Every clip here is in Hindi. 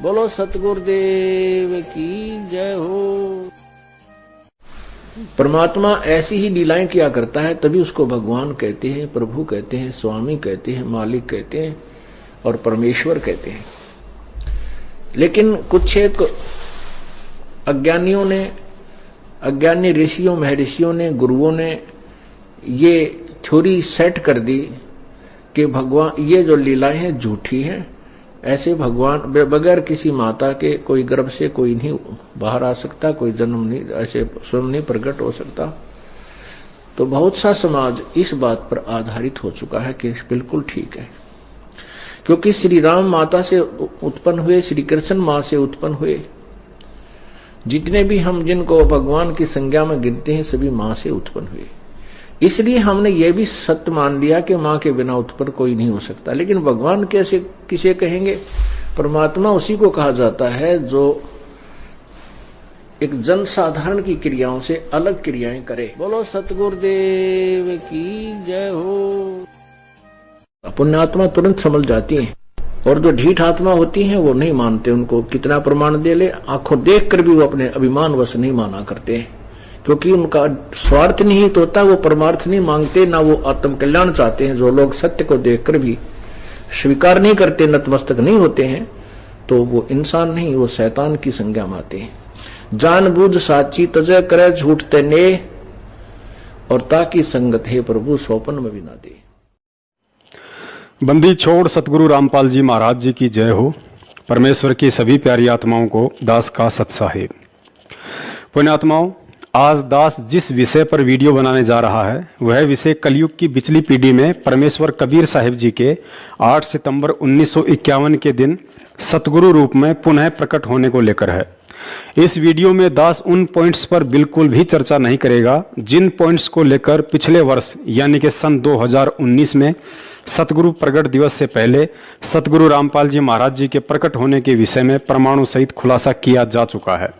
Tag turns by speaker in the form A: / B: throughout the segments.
A: बोलो सतगुरुदेव की जय हो। परमात्मा ऐसी ही लीलाएं किया करता है, तभी उसको भगवान कहते हैं, प्रभु कहते हैं, स्वामी कहते हैं, मालिक कहते हैं और परमेश्वर कहते हैं। लेकिन कुछ एक अज्ञानियों ने, अज्ञानी ऋषियों महर्षियों ने, गुरुओं ने ये थ्योरी सेट कर दी कि भगवान ये जो लीलाएं हैं झूठी हैं, ऐसे भगवान बगैर किसी माता के कोई गर्भ से कोई नहीं बाहर आ सकता, कोई जन्म नहीं, ऐसे स्वयं नहीं प्रकट हो सकता। तो बहुत सा समाज इस बात पर आधारित हो चुका है कि बिल्कुल ठीक है, क्योंकि श्री राम माता से उत्पन्न हुए, श्री कृष्ण मां से उत्पन्न हुए, जितने भी हम जिनको भगवान की संज्ञा में गिनते हैं सभी मां से उत्पन्न हुए। इसलिए हमने ये भी सत्य मान लिया कि मां के बिना उत्पन्न कोई नहीं हो सकता। लेकिन भगवान कैसे किसे कहेंगे? परमात्मा उसी को कहा जाता है जो एक जन साधारण की क्रियाओं से अलग क्रियाएं करे। बोलो सतगुरुदेव की जय हो। पुण्यात्मा तुरंत समझ जाती हैं और जो ढीठ आत्मा होती हैं वो नहीं मानते, उनको कितना प्रमाण दे ले, आंखों देख कर भी वो अपने अभिमान वश नहीं माना करते हैं, क्योंकि उनका स्वार्थ निहित होता, वो परमार्थ नहीं मांगते, ना वो आत्म कल्याण चाहते हैं। जो लोग सत्य को देखकर भी स्वीकार नहीं करते, नतमस्तक नहीं होते हैं, तो वो इंसान नहीं, वो शैतान की संज्ञा में आते हैं। जानबूझ साची तजय करे झूठ तेने, और ताकि संगत है प्रभु सोपन में भी ना दे।
B: बंदी छोड़ सतगुरु रामपाल जी महाराज जी की जय हो। परमेश्वर की सभी प्यारी आत्माओं को दास का सत्साहेब। पुण्यात्माओं, आज दास जिस विषय पर वीडियो बनाने जा रहा है वह विषय कलयुग की पिछली पीढ़ी में परमेश्वर कबीर साहिब जी के 8 सितंबर 1951 के दिन सतगुरु रूप में पुनः प्रकट होने को लेकर है। इस वीडियो में दास उन पॉइंट्स पर बिल्कुल भी चर्चा नहीं करेगा जिन पॉइंट्स को लेकर पिछले वर्ष यानी कि सन 2019 में सतगुरु प्रगट दिवस से पहले सतगुरु रामपाल जी महाराज जी के प्रकट होने के विषय में प्रमाणों सहित खुलासा किया जा चुका है।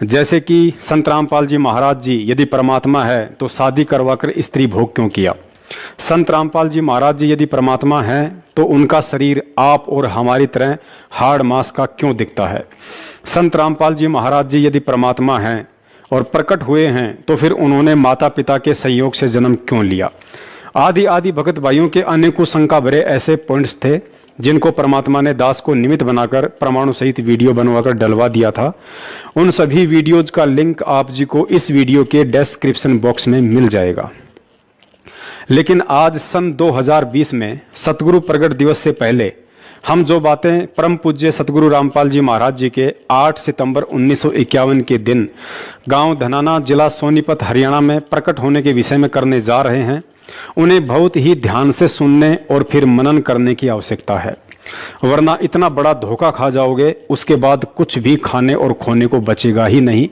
B: जैसे कि संत रामपाल जी महाराज जी यदि परमात्मा है तो शादी करवाकर स्त्री भोग क्यों किया? संत रामपाल जी महाराज जी यदि परमात्मा हैं तो उनका शरीर आप और हमारी तरह हाड़ मांस का क्यों दिखता है? संत रामपाल जी महाराज जी यदि परमात्मा हैं और प्रकट हुए हैं तो फिर उन्होंने माता पिता के संयोग से जन्म क्यों लिया? आदि भगत भाइयों के अनेकों शंका भरे ऐसे पॉइंट्स थे जिनको परमात्मा ने दास को निमित्त बनाकर प्रमाणों सहित वीडियो बनवाकर डलवा दिया था। उन सभी वीडियोज का लिंक आप जी को इस वीडियो के डिस्क्रिप्शन बॉक्स में मिल जाएगा। लेकिन आज सन 2020 में सतगुरु प्रगट दिवस से पहले हम जो बातें परम पूज्य सतगुरु रामपाल जी महाराज जी के 8 सितंबर 1951 के दिन गांव धनाना जिला सोनीपत हरियाणा में प्रकट होने के विषय में करने जा रहे हैं, उन्हें बहुत ही ध्यान से सुनने और फिर मनन करने की आवश्यकता है, वरना इतना बड़ा धोखा खा जाओगे उसके बाद कुछ भी खाने और खोने को बचेगा ही नहीं।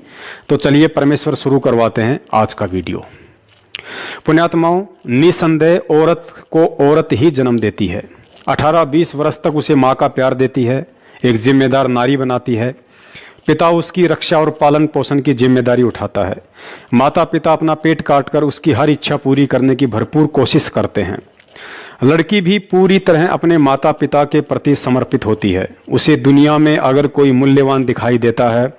B: तो चलिए परमेश्वर शुरू करवाते हैं आज का वीडियो। पुण्यात्माओं, निसंदेह औरत को औरत ही जन्म देती है। 18-20 वर्ष तक उसे माँ का प्यार देती है, एक जिम्मेदार नारी बनाती है। पिता उसकी रक्षा और पालन पोषण की जिम्मेदारी उठाता है। माता पिता अपना पेट काटकर उसकी हर इच्छा पूरी करने की भरपूर कोशिश करते हैं। लड़की भी पूरी तरह अपने माता पिता के प्रति समर्पित होती है। उसे दुनिया में अगर कोई मूल्यवान दिखाई देता है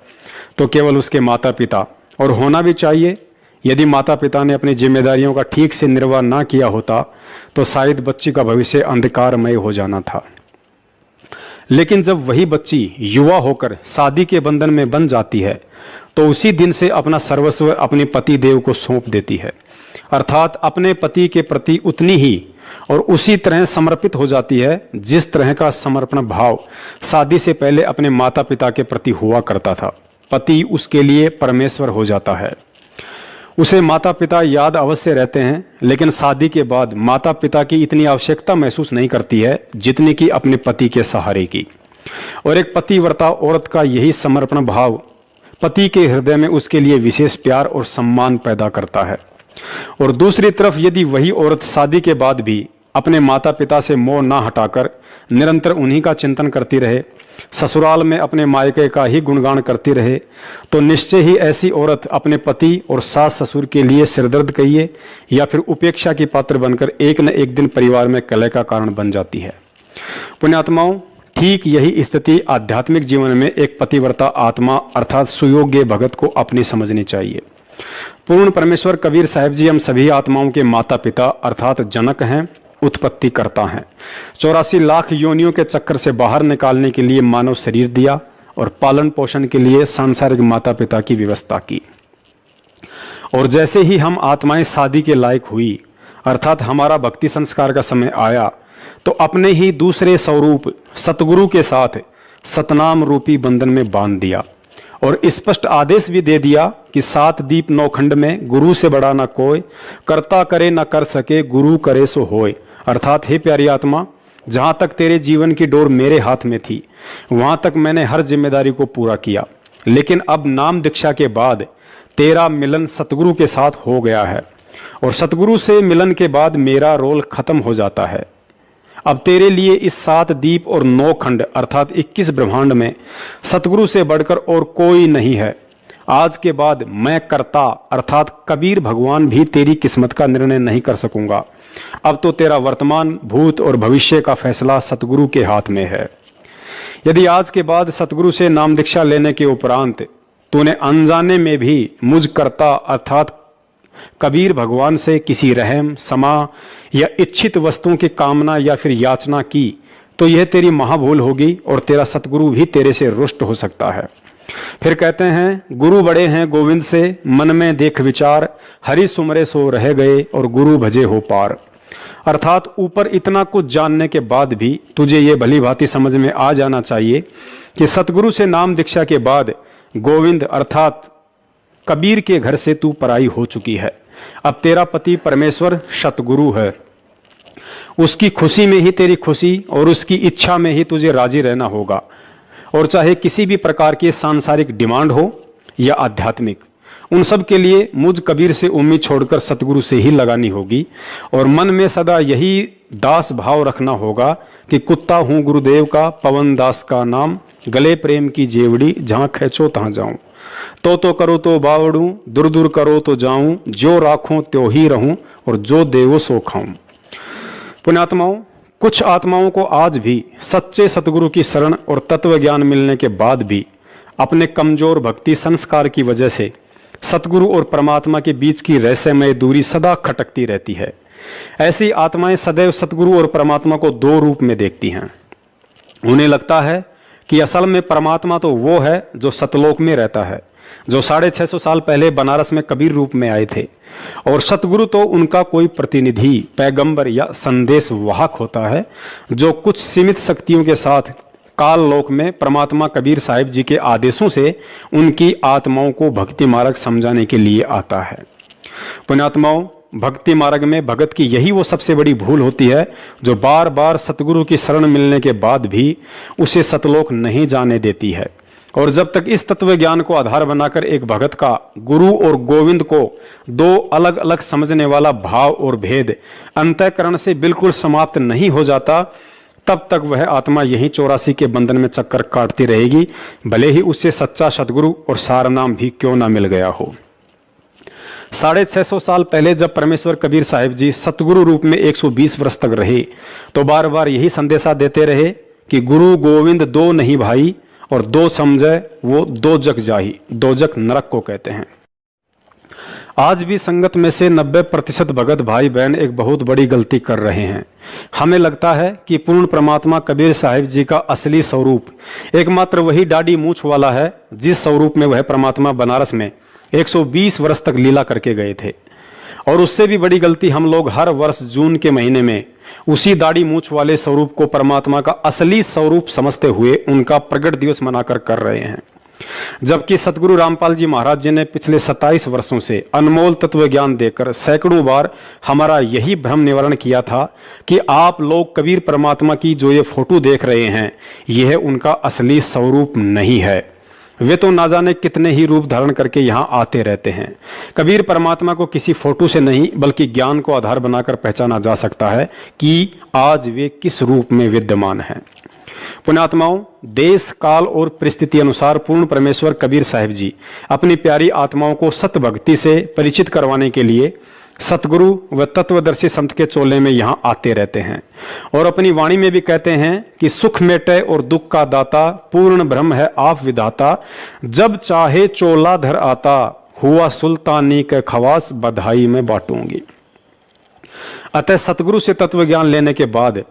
B: तो केवल उसके माता पिता, और होना भी चाहिए। यदि माता पिता ने अपनी जिम्मेदारियों का ठीक से निर्वाह ना किया होता तो शायद बच्ची का भविष्य अंधकारमय हो जाना था। लेकिन जब वही बच्ची युवा होकर शादी के बंधन में बंध जाती है तो उसी दिन से अपना सर्वस्व अपने पति देव को सौंप देती है, अर्थात अपने पति के प्रति उतनी ही और उसी तरह समर्पित हो जाती है जिस तरह का समर्पण भाव शादी से पहले अपने माता पिता के प्रति हुआ करता था। पति उसके लिए परमेश्वर हो जाता है। उसे माता पिता याद अवश्य रहते हैं, लेकिन शादी के बाद माता पिता की इतनी आवश्यकता महसूस नहीं करती है जितनी कि अपने पति के सहारे की। और एक पतिव्रता औरत का यही समर्पण भाव पति के हृदय में उसके लिए विशेष प्यार और सम्मान पैदा करता है। और दूसरी तरफ यदि वही औरत शादी के बाद भी अपने माता पिता से मोह ना हटाकर निरंतर उन्हीं का चिंतन करती रहे, ससुराल में अपने मायके का ही गुणगान करती रहे, तो निश्चय ही ऐसी औरत अपने पति और सास ससुर के लिए सिरदर्द कहिए या फिर उपेक्षा की पात्र बनकर एक न एक दिन परिवार में कलह का कारण बन जाती है। पुण्यात्माओं, ठीक यही स्थिति आध्यात्मिक जीवन में एक पतिव्रता आत्मा अर्थात सुयोग्य भगत को अपनी समझनी चाहिए। पूर्ण परमेश्वर कबीर साहिब जी हम सभी आत्माओं के माता पिता अर्थात जनक हैं, उत्पत्ति करता हैं। 84 लाख योनियों के चक्कर से बाहर निकालने के लिए मानव शरीर दिया और पालन पोषण के लिए सांसारिक माता पिता की व्यवस्था की। और जैसे ही हम आत्माएं शादी के लायक हुई अर्थात हमारा भक्ति संस्कार का समय आया तो अपने ही दूसरे स्वरूप सतगुरु के साथ सतनाम रूपी बंधन में बांध दिया और स्पष्ट आदेश भी दे दिया कि 7 दीप 9 खंड में गुरु से बड़ा ना कोई, करता करे ना कर सके, गुरु करे सो होए। अर्थात हे प्यारी आत्मा, जहां तक तेरे जीवन की डोर मेरे हाथ में थी वहां तक मैंने हर जिम्मेदारी को पूरा किया, लेकिन अब नाम दीक्षा के बाद तेरा मिलन सतगुरु के साथ हो गया है और सतगुरु से मिलन के बाद मेरा रोल खत्म हो जाता है। अब तेरे लिए इस 7 दीप और 9 खंड अर्थात 21 ब्रह्मांड में सतगुरु से बढ़कर और कोई नहीं है। आज के बाद मैं कर्ता अर्थात कबीर भगवान भी तेरी किस्मत का निर्णय नहीं कर सकूंगा। अब तो तेरा वर्तमान, भूत और भविष्य का फैसला सतगुरु के हाथ में है। यदि आज के बाद सतगुरु से नाम दीक्षा लेने के उपरांत तूने अनजाने में भी मुझ कर्ता अर्थात कबीर भगवान से किसी रहम, समा या इच्छित वस्तुओं की कामना या फिर याचना की तो यह तेरी महाभूल होगी और तेरा सतगुरु भी तेरे से रुष्ट हो सकता है। फिर कहते हैं, गुरु बड़े हैं गोविंद से, मन में देख विचार, हरि सुमरे सो रह गए और गुरु भजे हो पार। अर्थात ऊपर इतना कुछ जानने के बाद भी तुझे ये भली भांति समझ में आ जाना चाहिए कि सतगुरु से नाम दीक्षा के बाद गोविंद अर्थात कबीर के घर से तू पराई हो चुकी है। अब तेरा पति परमेश्वर सतगुरु है, उसकी खुशी में ही तेरी खुशी और उसकी इच्छा में ही तुझे राजी रहना होगा। और चाहे किसी भी प्रकार की सांसारिक डिमांड हो या आध्यात्मिक, उन सब के लिए मुझ कबीर से उम्मीद छोड़कर सतगुरु से ही लगानी होगी और मन में सदा यही दास भाव रखना होगा कि कुत्ता हूं गुरुदेव का, पवन दास का नाम, गले प्रेम की जेवड़ी, जहां खींचो तहां जाऊं, तो करो तो बावड़ूं, दूर दूर करो तो जाऊं, जो राखूं त्यो ही रहूं और जो देवो सो खाऊं। पुण्यात्माओं, कुछ आत्माओं को आज भी सच्चे सतगुरु की शरण और तत्व ज्ञान मिलने के बाद भी अपने कमजोर भक्ति संस्कार की वजह से सतगुरु और परमात्मा के बीच की रहस्यमय दूरी सदा खटकती रहती है। ऐसी आत्माएं सदैव सतगुरु और परमात्मा को 2 रूप में देखती हैं। उन्हें लगता है कि असल में परमात्मा तो वो है जो सतलोक में रहता है, जो 650 साल पहले बनारस में कबीर रूप में आए थे, और सतगुरु तो उनका कोई प्रतिनिधि, पैगंबर या संदेश वाहक होता है जो कुछ सीमित शक्तियों के साथ काल लोक में परमात्मा कबीर साहिब जी के आदेशों से उनकी आत्माओं को भक्ति मार्ग समझाने के लिए आता है। पुण्यात्माओं, भक्ति मार्ग में भगत की यही वो सबसे बड़ी भूल होती है जो बार बार सतगुरु की शरण मिलने के बाद भी उसे सतलोक नहीं जाने देती है। और जब तक इस तत्व ज्ञान को आधार बनाकर एक भगत का गुरु और गोविंद को 2 अलग अलग समझने वाला भाव और भेद अंतःकरण से बिल्कुल समाप्त नहीं हो जाता, तब तक वह आत्मा यही 84 के बंधन में चक्कर काटती रहेगी, भले ही उससे सच्चा सतगुरु और सारनाम भी क्यों ना मिल गया हो। 650 साल पहले जब परमेश्वर कबीर साहिब जी सतगुरु रूप में 120 वर्ष तक रहे तो बार बार यही संदेशा देते रहे कि गुरु गोविंद 2 नहीं भाई, और 2 समझे वो 2 जग जाही। 2 जग नरक को कहते हैं। आज भी संगत में से 90% भगत भाई बहन एक बहुत बड़ी गलती कर रहे हैं। हमें लगता है कि पूर्ण परमात्मा कबीर साहिब जी का असली स्वरूप एकमात्र वही दाढ़ी मूछ वाला है जिस स्वरूप में वह परमात्मा बनारस में 120 वर्ष तक लीला करके गए थे। और उससे भी बड़ी गलती हम लोग हर वर्ष जून के महीने में उसी दाढ़ी मूछ वाले स्वरूप को परमात्मा का असली स्वरूप समझते हुए उनका प्रगट दिवस मनाकर कर रहे हैं। जबकि सतगुरु रामपाल जी महाराज जी ने पिछले 27 वर्षों से अनमोल तत्व ज्ञान देकर सैकड़ों बार हमारा यही भ्रम निवारण किया था कि आप लोग कबीर परमात्मा की जो ये फोटो देख रहे हैं यह उनका असली स्वरूप नहीं है। वे तो ना जाने कितने ही रूप धारण करके यहाँ आते रहते हैं। कबीर परमात्मा को किसी फोटो से नहीं बल्कि ज्ञान को आधार बनाकर पहचाना जा सकता है कि आज वे किस रूप में विद्यमान हैं। पुण्यात्माओं, देश काल और परिस्थिति अनुसार पूर्ण परमेश्वर कबीर साहिब जी अपनी प्यारी आत्माओं को सत भक्ति से परिचित करवाने के लिए सतगुरु व तत्वदर्शी संत के चोले में यहाँ आते रहते हैं और अपनी वाणी में भी कहते हैं कि सुख मेटे और दुख का दाता, पूर्ण ब्रह्म है आप विधाता, जब चाहे चोला धर आता, हुआ सुल्तानी के खवास बधाई में बांटूंगी। अतः सतगुरु से तत्व ज्ञान लेने के बाद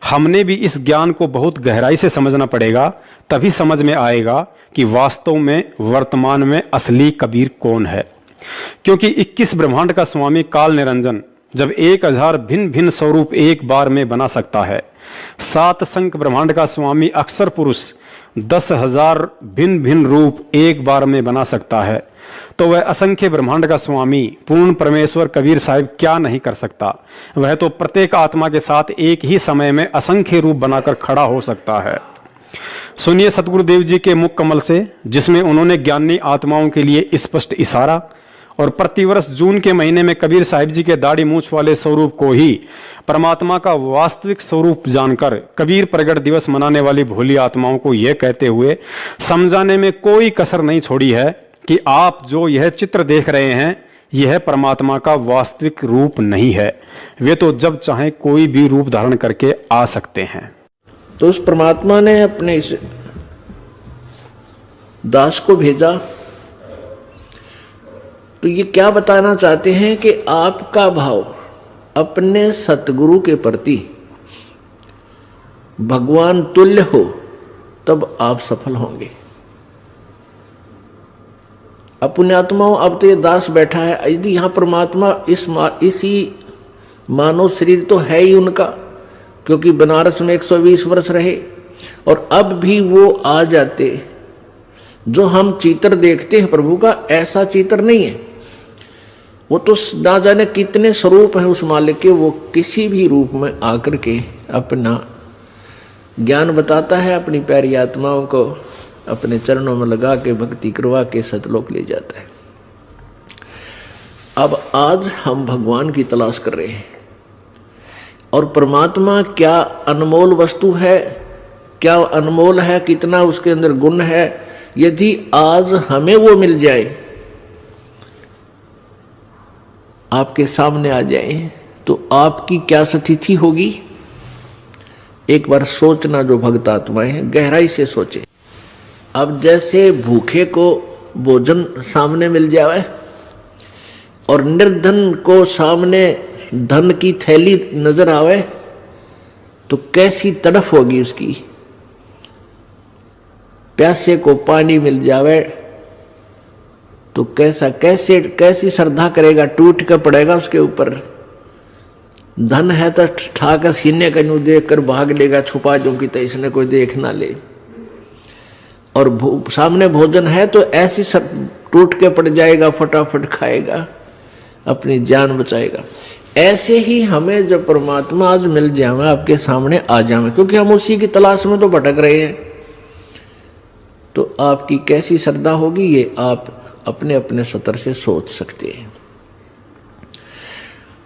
B: हमने भी इस ज्ञान को बहुत गहराई से समझना पड़ेगा, तभी समझ में आएगा कि वास्तव में वर्तमान में असली कबीर कौन है। क्योंकि 21 ब्रह्मांड का स्वामी काल निरंजन जब 1000 भिन्न भिन्न स्वरूप एक बार में बना सकता है, 7 संख ब्रह्मांड का स्वामी अक्षर पुरुष 10,000 भिन्न भिन्न रूप एक बार में बना सकता है, तो वह असंख्य ब्रह्मांड का स्वामी पूर्ण परमेश्वर कबीर साहिब क्या नहीं कर सकता। वह तो प्रत्येक आत्मा के साथ एक ही समय में असंख्य रूप बनाकर खड़ा हो सकता है। सुनिए सतगुरुदेव जी के मुख कमल से, जिसमें उन्होंने ज्ञानी आत्माओं के लिए स्पष्ट इशारा और प्रतिवर्ष जून के महीने में कबीर साहिब जी के दाढ़ी मूछ वाले स्वरूप को ही परमात्मा का वास्तविक स्वरूप जानकर कबीर प्रगट दिवस मनाने वाली भोली आत्माओं को यह कहते हुए समझाने में कोई कसर नहीं छोड़ी है कि आप जो यह चित्र देख रहे हैं यह परमात्मा का वास्तविक रूप नहीं है, वे तो जब चाहे कोई भी रूप धारण करके आ सकते हैं।
A: तो उस परमात्मा ने अपने इस दास को भेजा, तो ये क्या बताना चाहते हैं कि आपका भाव अपने सतगुरु के प्रति भगवान तुल्य हो तब आप सफल होंगे। अब पुण्यात्माओं, अब तो ये दास बैठा है, यदि यहां परमात्मा इसी मानव शरीर तो है ही उनका, क्योंकि बनारस में 120 वर्ष रहे, और अब भी वो आ जाते। जो हम चित्र देखते हैं प्रभु का, ऐसा चित्र नहीं है। वो तो ना जाने कितने स्वरूप हैं उस मालिक के, वो किसी भी रूप में आकर के अपना ज्ञान बताता है, अपनी प्यारी आत्माओं को अपने चरणों में लगा के भक्ति करवा के सतलोक ले जाता है। अब आज हम भगवान की तलाश कर रहे हैं, और परमात्मा क्या अनमोल वस्तु है, क्या अनमोल है, कितना उसके अंदर गुण है। यदि आज हमें वो मिल जाए, आपके सामने आ जाए, तो आपकी क्या स्थिति होगी। एक बार सोचना, जो भक्त आत्माएं हैं गहराई से सोचे। अब जैसे भूखे को भोजन सामने मिल जाए और निर्धन को सामने धन की थैली नजर आवे, तो कैसी तड़फ होगी उसकी। प्यासे को पानी मिल जावे तो कैसी श्रद्धा करेगा, टूट कर पड़ेगा उसके ऊपर। धन है तो ठाकर सीने का यूं देख कर भाग लेगा, छुपा जो कि तो इसने कोई देख ना ले। और सामने भोजन है तो ऐसी टूट के पड़ जाएगा, फटाफट खाएगा, अपनी जान बचाएगा। ऐसे ही हमें जब परमात्मा आज मिल जाए, आपके सामने आ जाए, क्योंकि हम उसी की तलाश में तो भटक रहे हैं, तो आपकी कैसी श्रद्धा होगी ये आप अपने अपने स्तर से सोच सकते हैं।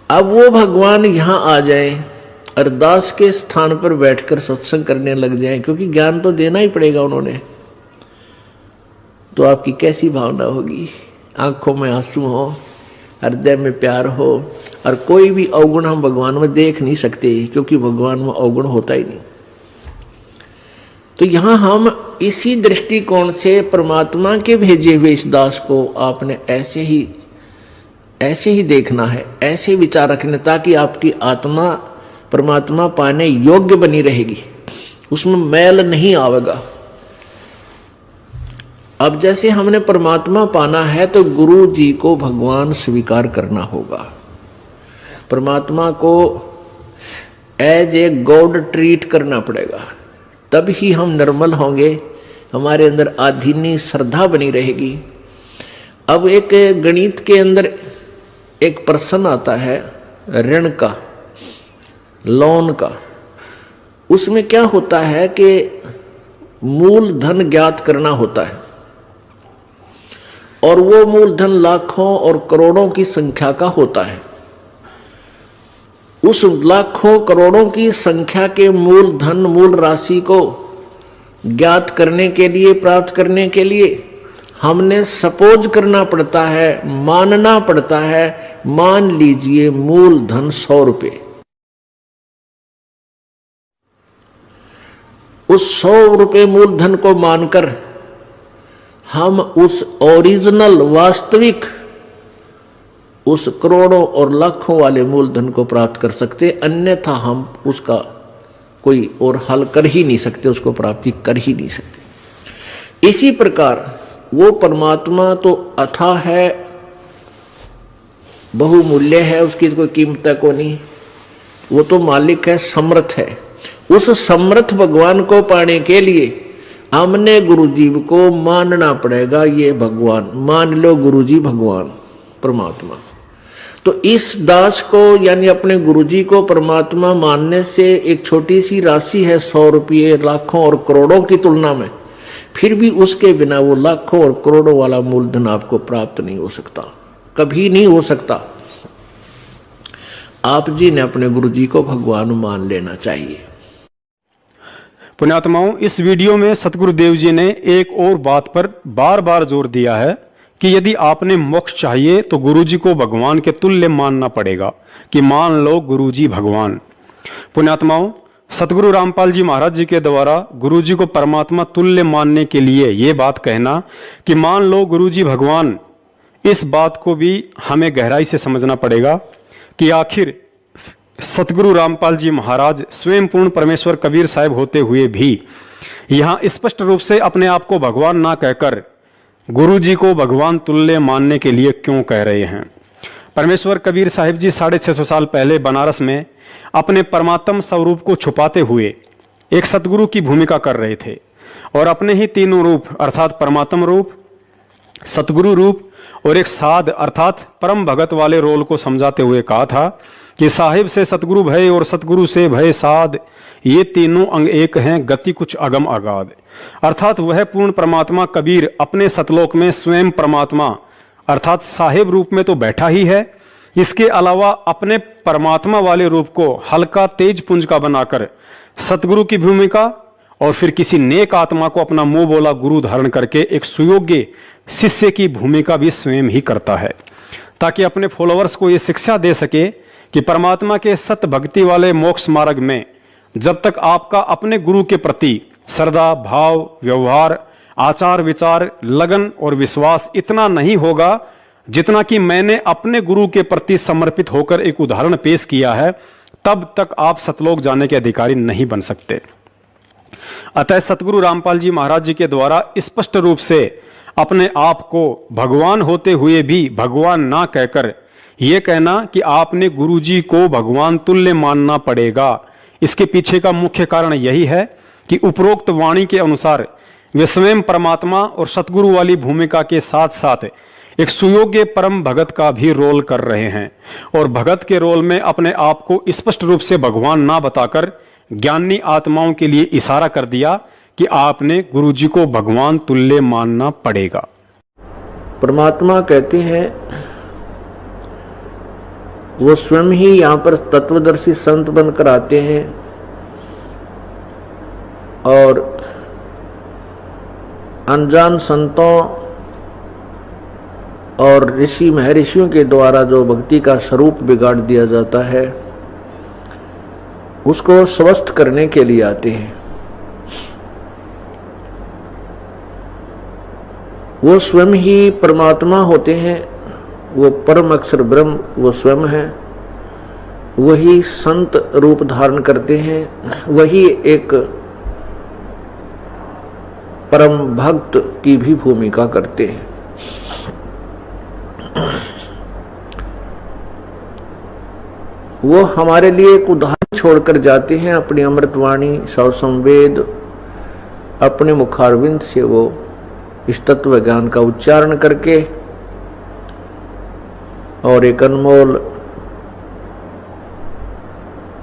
A: अब वो भगवान यहां आ जाए, अरदास के स्थान पर बैठकर सत्संग करने लग जाए, क्योंकि ज्ञान तो देना ही पड़ेगा उन्होंने, तो आपकी कैसी भावना होगी। आंखों में आंसू हो, हृदय में प्यार हो, और कोई भी अवगुण हम भगवान में देख नहीं सकते, क्योंकि भगवान में अवगुण होता ही नहीं। तो यहां हम इसी दृष्टिकोण से परमात्मा के भेजे हुए इस दास को आपने ऐसे ही देखना है, ऐसे विचार रखने, ताकि आपकी आत्मा परमात्मा पाने योग्य बनी रहेगी, उसमें मैल नहीं आवेगा। अब जैसे हमने परमात्मा पाना है तो गुरु जी को भगवान स्वीकार करना होगा। परमात्मा को एज ए गॉड ट्रीट करना पड़ेगा, तब ही हम निर्मल होंगे, हमारे अंदर आधीनी श्रद्धा बनी रहेगी। अब एक गणित के अंदर एक प्रश्न आता है ऋण का, लोन का। उसमें क्या होता है कि मूल धन ज्ञात करना होता है, और वो मूलधन लाखों और करोड़ों की संख्या का होता है। उस लाखों करोड़ों की संख्या के मूलधन, मूल राशि को ज्ञात करने के लिए, प्राप्त करने के लिए हमने सपोज करना पड़ता है, मानना पड़ता है। मान लीजिए मूलधन 100 रुपये, उस 100 रुपये मूलधन को मानकर हम उस ओरिजिनल वास्तविक उस करोड़ों और लाखों वाले मूलधन को प्राप्त कर सकते, अन्यथा हम उसका कोई और हल कर ही नहीं सकते, उसको प्राप्ति कर ही नहीं सकते। इसी प्रकार वो परमात्मा तो अथाह है, बहुमूल्य है, उसकी कोई कीमत को नहीं, वो तो मालिक है, समर्थ है। उस समर्थ भगवान को पाने के लिए हमने गुरुजी को मानना पड़ेगा। ये भगवान मान लो, गुरुजी भगवान परमात्मा। तो इस दास को यानी अपने गुरुजी को परमात्मा मानने से एक छोटी सी राशि है 100 रुपये लाखों और करोड़ों की तुलना में, फिर भी उसके बिना वो लाखों और करोड़ों वाला मूलधन आपको प्राप्त नहीं हो सकता, कभी नहीं हो सकता। आप जी ने अपने गुरुजी को भगवान मान लेना चाहिए।
B: पुण्यात्माओं, इस वीडियो में सतगुरुदेव जी ने एक और बात पर बार बार जोर दिया है कि यदि आपने मोक्ष चाहिए तो गुरुजी को भगवान के तुल्य मानना पड़ेगा, कि मान लो गुरुजी भगवान। पुण्यात्माओं, सतगुरु रामपाल जी महाराज जी के द्वारा गुरुजी को परमात्मा तुल्य मानने के लिए ये बात कहना कि मान लो गुरुजी भगवान, इस बात को भी हमें गहराई से समझना पड़ेगा कि आखिर सतगुरु रामपाल जी महाराज स्वयं पूर्ण परमेश्वर कबीर साहब होते हुए भी यहाँ स्पष्ट रूप से अपने आप को भगवान ना कहकर गुरुजी को भगवान तुल्य मानने के लिए क्यों कह रहे हैं। परमेश्वर कबीर साहिब जी 650 साल पहले बनारस में अपने परमात्म स्वरूप को छुपाते हुए एक सतगुरु की भूमिका कर रहे थे और अपने ही तीनों रूप अर्थात परमात्म रूप, सतगुरु रूप और एक साध अर्थात परम भगत वाले रोल को समझाते हुए कहा था कि साहिब से सतगुरु भय और सतगुरु से भय साध, ये तीनों अंग एक हैं, गति कुछ अगम अगाध। अर्थात वह पूर्ण परमात्मा कबीर अपने सतलोक में स्वयं परमात्मा अर्थात साहिब रूप में तो बैठा ही है, इसके अलावा अपने परमात्मा वाले रूप को हल्का तेज पुंज का बनाकर सतगुरु की भूमिका और फिर किसी नेक आत्मा को अपना मुंह बोला गुरु धारण करके एक सुयोग्य शिष्य की भूमिका भी स्वयं ही करता है, ताकि अपने फॉलोअर्स को यह शिक्षा दे सके कि परमात्मा के सत भक्ति वाले मोक्ष मार्ग में जब तक आपका अपने गुरु के प्रति श्रद्धा, भाव, व्यवहार, आचार विचार, लगन और विश्वास इतना नहीं होगा जितना कि मैंने अपने गुरु के प्रति समर्पित होकर एक उदाहरण पेश किया है, तब तक आप सतलोक जाने के अधिकारी नहीं बन सकते। अतः सतगुरु रामपाल जी महाराज जी के द्वारा स्पष्ट रूप से अपने आप को भगवान होते हुए भी भगवान ना कहकर यह कहना कि आपने गुरुजी को भगवान तुल्य मानना पड़ेगा, इसके पीछे का मुख्य कारण यही है कि उपरोक्त वाणी के अनुसार वे स्वयं परमात्मा और सतगुरु वाली भूमिका के साथ साथ एक सुयोग्य परम भगत का भी रोल कर रहे हैं और भगत के रोल में अपने आप को स्पष्ट रूप से भगवान ना बताकर ज्ञानी आत्माओं के लिए इशारा कर दिया कि आपने गुरुजी को भगवान तुल्य मानना पड़ेगा।
A: परमात्मा कहते हैं वो स्वयं ही यहाँ पर तत्वदर्शी संत बनकर आते हैं और अनजान संतों और ऋषि महर्षियों के द्वारा जो भक्ति का स्वरूप बिगाड़ दिया जाता है उसको स्वस्थ करने के लिए आते हैं। वो स्वयं ही परमात्मा होते हैं, वो परम अक्षर ब्रह्म वो स्वयं है, वही संत रूप धारण करते हैं, वही एक परम भक्त की भी भूमिका करते हैं। वो हमारे लिए एक उदाहरण छोड़कर जाते हैं, अपनी अमृतवाणी सौ संवेद अपने मुखारविंद से वो इस तत्व ज्ञान का उच्चारण करके और एक अनमोल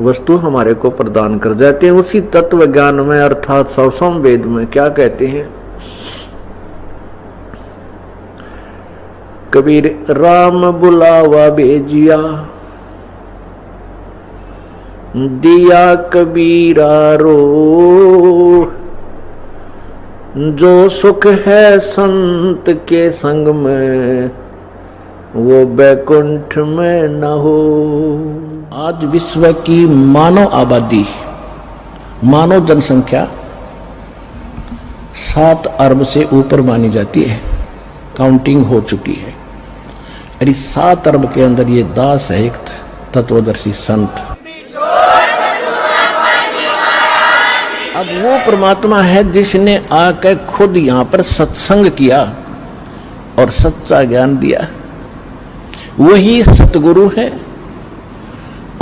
A: वस्तु हमारे को प्रदान कर जाते हैं। उसी तत्व ज्ञान में अर्थात सौ वेद में क्या कहते हैं, कबीर राम बुलावा भेजिया दिया कबीरा रो, जो सुख है संत के संग में वो बैकुंठ में न हो। आज विश्व की मानव आबादी, मानव जनसंख्या 7 अरब से ऊपर मानी जाती है, काउंटिंग हो चुकी है। और इस 7 अरब के अंदर ये दास है एक तत्वदर्शी संत। अब वो परमात्मा है जिसने आकर खुद यहां पर सत्संग किया और सच्चा ज्ञान दिया। वही सतगुरु है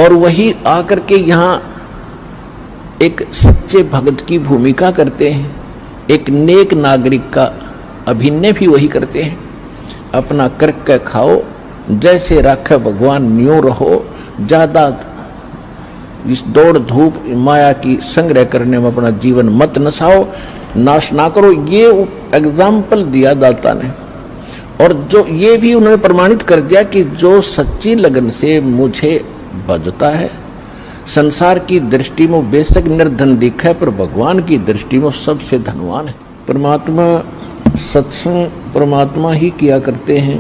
A: और वही आकर के यहां एक सच्चे भक्त की भूमिका करते हैं, एक नेक नागरिक का अभिनय भी वही करते हैं। अपना करके खाओ, जैसे राखे भगवान न्यू रहो, ज्यादा इस दौड़ धूप माया की संग्रह करने में अपना जीवन मत नसाओ, नाश ना करो। ये एग्जाम्पल दिया दाता ने, और जो ये भी उन्होंने प्रमाणित कर दिया कि जो सच्ची लगन से मुझे भजता है, संसार की दृष्टि में बेशक निर्धन दिखा है, पर भगवान की दृष्टि में सबसे धनवान है। परमात्मा सत्संग परमात्मा ही किया करते हैं,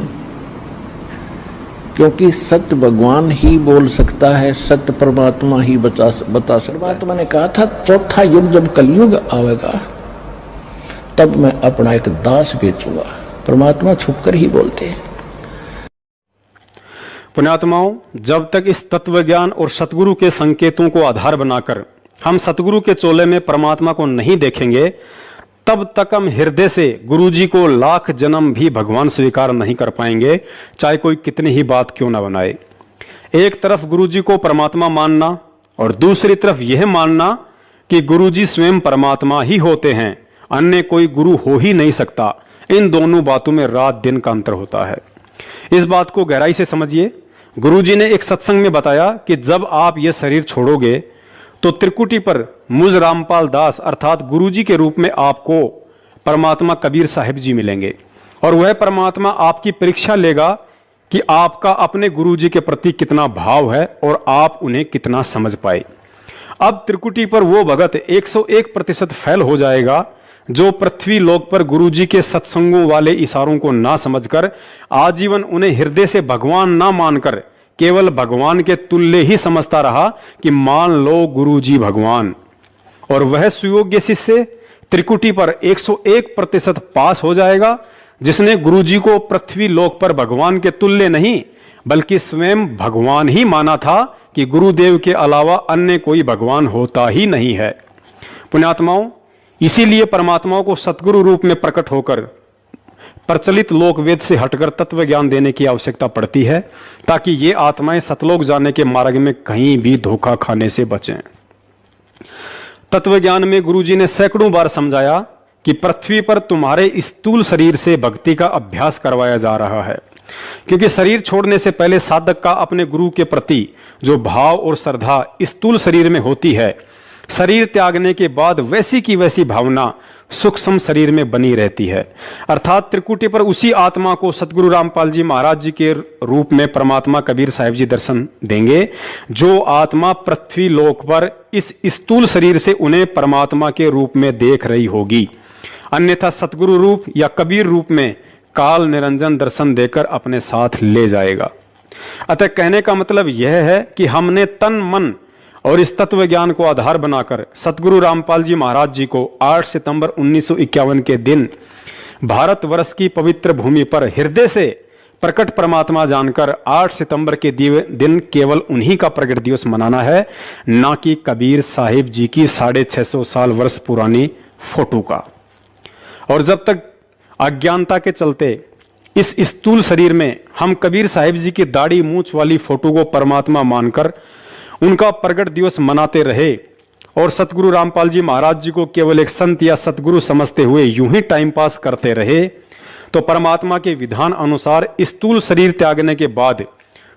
A: क्योंकि सत्य भगवान ही बोल सकता है, सत्य परमात्मा ही बता सकता है। परमात्मा ने कहा था चौथा युग जब कलयुग आवेगा तब मैं अपना एक दास बेचूंगा। परमात्मा छुपकर ही बोलते हैं।
B: पुण्यात्माओं, जब तक इस तत्व ज्ञान और सतगुरु के संकेतों को आधार बनाकर हम सतगुरु के चोले में परमात्मा को नहीं देखेंगे, तब तक हम हृदय से गुरुजी को लाख जन्म भी भगवान स्वीकार नहीं कर पाएंगे, चाहे कोई कितनी ही बात क्यों ना बनाए। एक तरफ गुरुजी को परमात्मा मानना और दूसरी तरफ यह मानना कि गुरुजी स्वयं परमात्मा ही होते हैं, अन्य कोई गुरु हो ही नहीं सकता, इन दोनों बातों में रात दिन का अंतर होता है। इस बात को गहराई से समझिए। गुरुजी ने एक सत्संग में बताया कि जब आप ये शरीर छोड़ोगे तो त्रिकुटी पर मुझ रामपाल दास अर्थात गुरुजी के रूप में आपको परमात्मा कबीर साहिब जी मिलेंगे, और वह परमात्मा आपकी परीक्षा लेगा कि आपका अपने गुरुजी के प्रति कितना भाव है और आप उन्हें कितना समझ पाए। अब त्रिकुटी पर वो भगत 101% फेल हो जाएगा जो पृथ्वी लोक पर गुरुजी के सत्संगों वाले इशारों को ना समझकर आजीवन उन्हें हृदय से भगवान ना मानकर केवल भगवान के तुल्य ही समझता रहा कि मान लो गुरुजी भगवान। और वह सुयोग्य शिष्य त्रिकुटी पर 101% पास हो जाएगा जिसने गुरुजी को पृथ्वी लोक पर भगवान के तुल्य नहीं बल्कि स्वयं भगवान ही माना था कि गुरुदेव के अलावा अन्य कोई भगवान होता ही नहीं है। पुण्यात्माओं, इसीलिए परमात्माओं को सतगुरु रूप में प्रकट होकर प्रचलित लोक वेद से हटकर तत्व ज्ञान देने की आवश्यकता पड़ती है, ताकि ये आत्माएं सतलोक जाने के मार्ग में कहीं भी धोखा खाने से बचें। तत्व ज्ञान में गुरुजी ने सैकड़ों बार समझाया कि पृथ्वी पर तुम्हारे स्थूल शरीर से भक्ति का अभ्यास करवाया जा रहा है, क्योंकि शरीर छोड़ने से पहले साधक का अपने गुरु के प्रति जो भाव और श्रद्धा स्थूल शरीर में होती है, शरीर त्यागने के बाद वैसी की वैसी भावना सूक्ष्म शरीर में बनी रहती है। अर्थात त्रिकुटी पर उसी आत्मा को सतगुरु रामपाल जी महाराज जी के रूप में परमात्मा कबीर साहिब जी दर्शन देंगे, जो आत्मा पृथ्वी लोक पर इस स्थूल शरीर से उन्हें परमात्मा के रूप में देख रही होगी। अन्यथा सतगुरु रूप या कबीर रूप में काल निरंजन दर्शन देकर अपने साथ ले जाएगा। अतः कहने का मतलब यह है कि हमने तन मन और इस तत्व ज्ञान को आधार बनाकर सतगुरु रामपाल जी महाराज जी को 8 सितंबर 1951 के दिन भारतवर्ष की पवित्र भूमि पर हृदय से प्रकट परमात्मा जानकर 8 सितंबर के दिन केवल उन्हीं का प्रकट दिवस मनाना है, ना कि कबीर साहिब जी की 650 साल वर्ष पुरानी फोटो का। और जब तक अज्ञानता के चलते इस स्थूल शरीर में हम कबीर साहिब जी की दाढ़ी मूंछ वाली फोटो को परमात्मा मानकर उनका प्रगट दिवस मनाते रहे और सतगुरु रामपाल जी महाराज जी को केवल एक संत या सतगुरु समझते हुए यूं ही टाइम पास करते रहे, तो परमात्मा के विधान अनुसार स्थूल शरीर त्यागने के बाद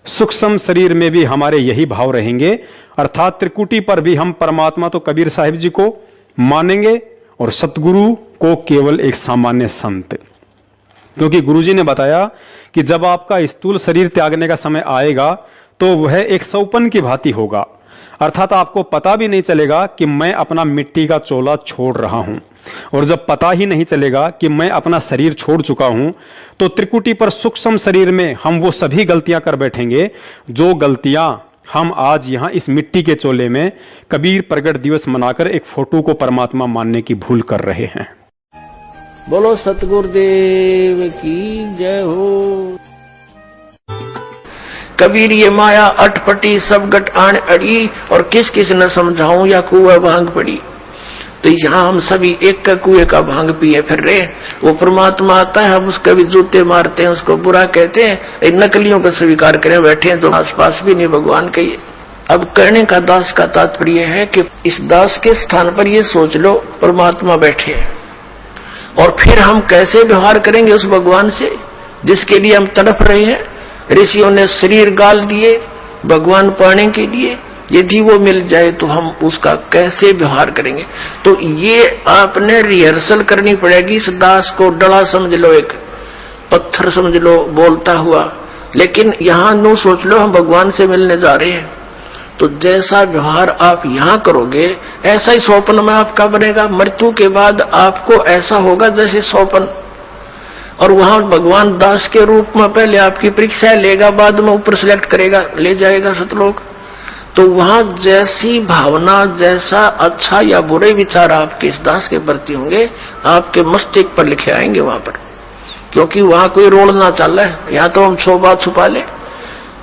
B: सूक्ष्म शरीर में भी हमारे यही भाव रहेंगे। अर्थात त्रिकुटी पर भी हम परमात्मा तो कबीर साहिब जी को मानेंगे और सतगुरु को केवल एक सामान्य संत, क्योंकि गुरुजी ने बताया कि जब आपका स्थूल शरीर त्यागने का समय आएगा तो वह एक सौपन की भांति होगा। अर्थात आपको पता भी नहीं चलेगा कि मैं अपना मिट्टी का चोला छोड़ रहा हूं। और जब पता ही नहीं चलेगा कि मैं अपना शरीर छोड़ चुका हूं, तो त्रिकुटी पर सूक्ष्म शरीर में हम वो सभी गलतियां कर बैठेंगे जो गलतियां हम आज यहां इस मिट्टी के चोले में कबीर प्रगट दिवस मनाकर एक फोटो को परमात्मा मानने की भूल कर रहे हैं।
A: बोलो सतगुरुदेव की जय हो। कबीर ये माया अटपटी सब गट आन अड़ी, और किस किस न समझाऊं या कुआ भांग पड़ी। तो यहाँ हम सभी एक का कुएं का भांग पिए फिर रहे। वो परमात्मा आता है, हम उसके भी जूते मारते हैं, उसको बुरा कहते हैं, नकलियों को स्वीकार करें बैठे हैं, तो आसपास भी नहीं भगवान के। अब कहने का दास का तात्पर्य है कि इस दास के स्थान पर ये सोच लो परमात्मा बैठे हैं, और फिर हम कैसे व्यवहार करेंगे उस भगवान से जिसके लिए हम तड़प रहे हैं। ऋषियों ने शरीर गाल दिए भगवान पाने के लिए, यदि वो मिल जाए तो हम उसका कैसे व्यवहार करेंगे। तो ये आपने रिहर्सल करनी पड़ेगी। इस दास को डला समझ लो, एक पत्थर समझ लो बोलता हुआ, लेकिन यहां नो सोच लो हम भगवान से मिलने जा रहे हैं। तो जैसा व्यवहार आप यहां करोगे ऐसा ही स्वप्न में आपका बनेगा। मृत्यु के बाद आपको ऐसा होगा जैसे स्वप्न, और वहां भगवान दास के रूप में पहले आपकी परीक्षा लेगा, बाद में ऊपर सिलेक्ट करेगा, ले जाएगा सतलोक। तो वहां जैसी भावना, जैसा अच्छा या बुरे विचार आपके इस दास के प्रति होंगे, आपके मस्तिष्क पर लिखे आएंगे वहां पर, क्योंकि वहां कोई रोल ना चल है। यहाँ तो हम 100 बात छुपा ले,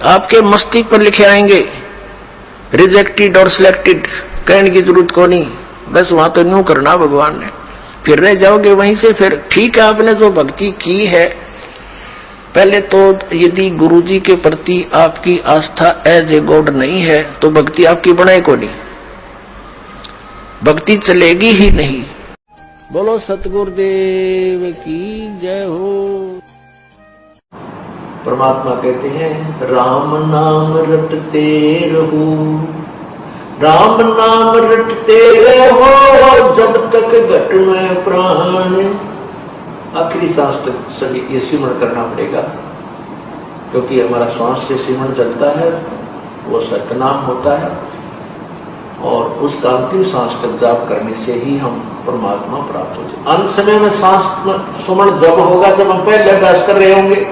A: आपके मस्तिष्क पर लिखे आएंगे। रिजेक्टेड और सिलेक्टेड कहने की जरूरत को नहीं, बस वहां तो न्यू करना भगवान ने, फिर रह जाओगे वहीं से। फिर ठीक है, आपने जो भक्ति की है, पहले तो यदि गुरुजी के प्रति आपकी आस्था एज ए गॉड नहीं है तो भक्ति आपकी बनाए को नहीं, भक्ति चलेगी ही नहीं। बोलो सतगुरुदेव की जय हो। परमात्मा कहते हैं राम नाम रटते रहो, राम नाम रटते रहो जब तक घट में प्राण। आखिरी सांस तक सभी ये सिमरण करना पड़ेगा, क्योंकि हमारा श्वास से सिमरण चलता है, वो सतनाम होता है, और उसका अंतिम सांस तक जाप करने से ही हम परमात्मा प्राप्त होते हैं। अंत समय में सांस सुमरण जब होगा जब हम पहले अभ्यास कर रहे होंगे।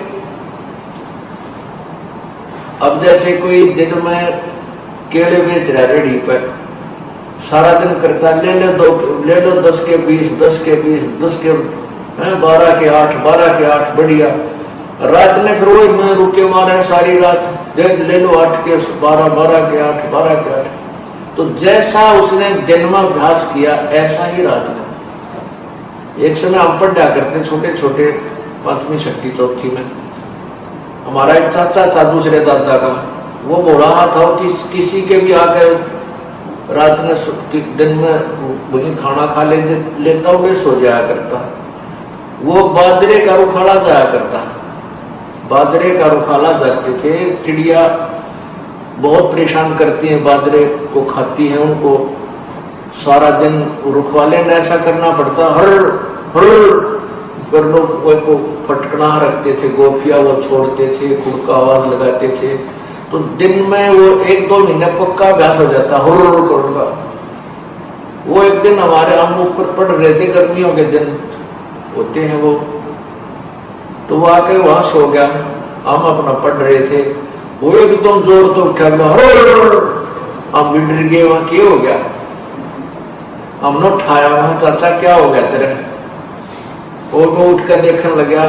A: अब जैसे कोई दिन में केले बेच रहा रेडी पर, सारा दिन करता ले लो 10 के 20, 10 के 20, 10 के 12 के 8, 12 के 8 बढ़िया। रात ने फिर वही में रुके मारे सारी रात, ले लो 8 के 12, 12 के 8, 12 के 8। तो जैसा उसने दिन में अभ्यास किया ऐसा ही रात में। एक समय हम पढ़ा करते छोटे छोटे 5वीं 6वीं 4थी में, हमारा एक चाचा था दूसरे दादा का, वो बोल रहा था कि किसी के भी आकर रात में दिन में वही खाना खा लेता हुए सो जाया करता। वो बाजरे का रुखाला जाया करता, बाजरे का रुखाला जाते थे। चिड़िया बहुत परेशान करती हैं, बाजरे को खाती हैं, उनको सारा दिन रुखवाले ने ऐसा करना पड़ता, हर हर पर लोग को फटकना रखते थे, गोफिया वो छोड़ते थे, खुद का आवाज लगाते थे। तो दिन में वो 1-2 महीने पक्का अभ्यास हो जाता हुर करूंगा। वो एक दिन हमारे हम ऊपर पढ़ रहे थे, गर्मियों के दिन होते हैं वो, तो वो आके वहां सो गया, हम अपना पढ़ रहे थे। वो एकदम जोर तो उठा, हम भी डर गए, वहां क्या हो गया। हमने उठाया, वहां चाचा क्या हो गया तेरे। और वो उठ कर देखने लगा,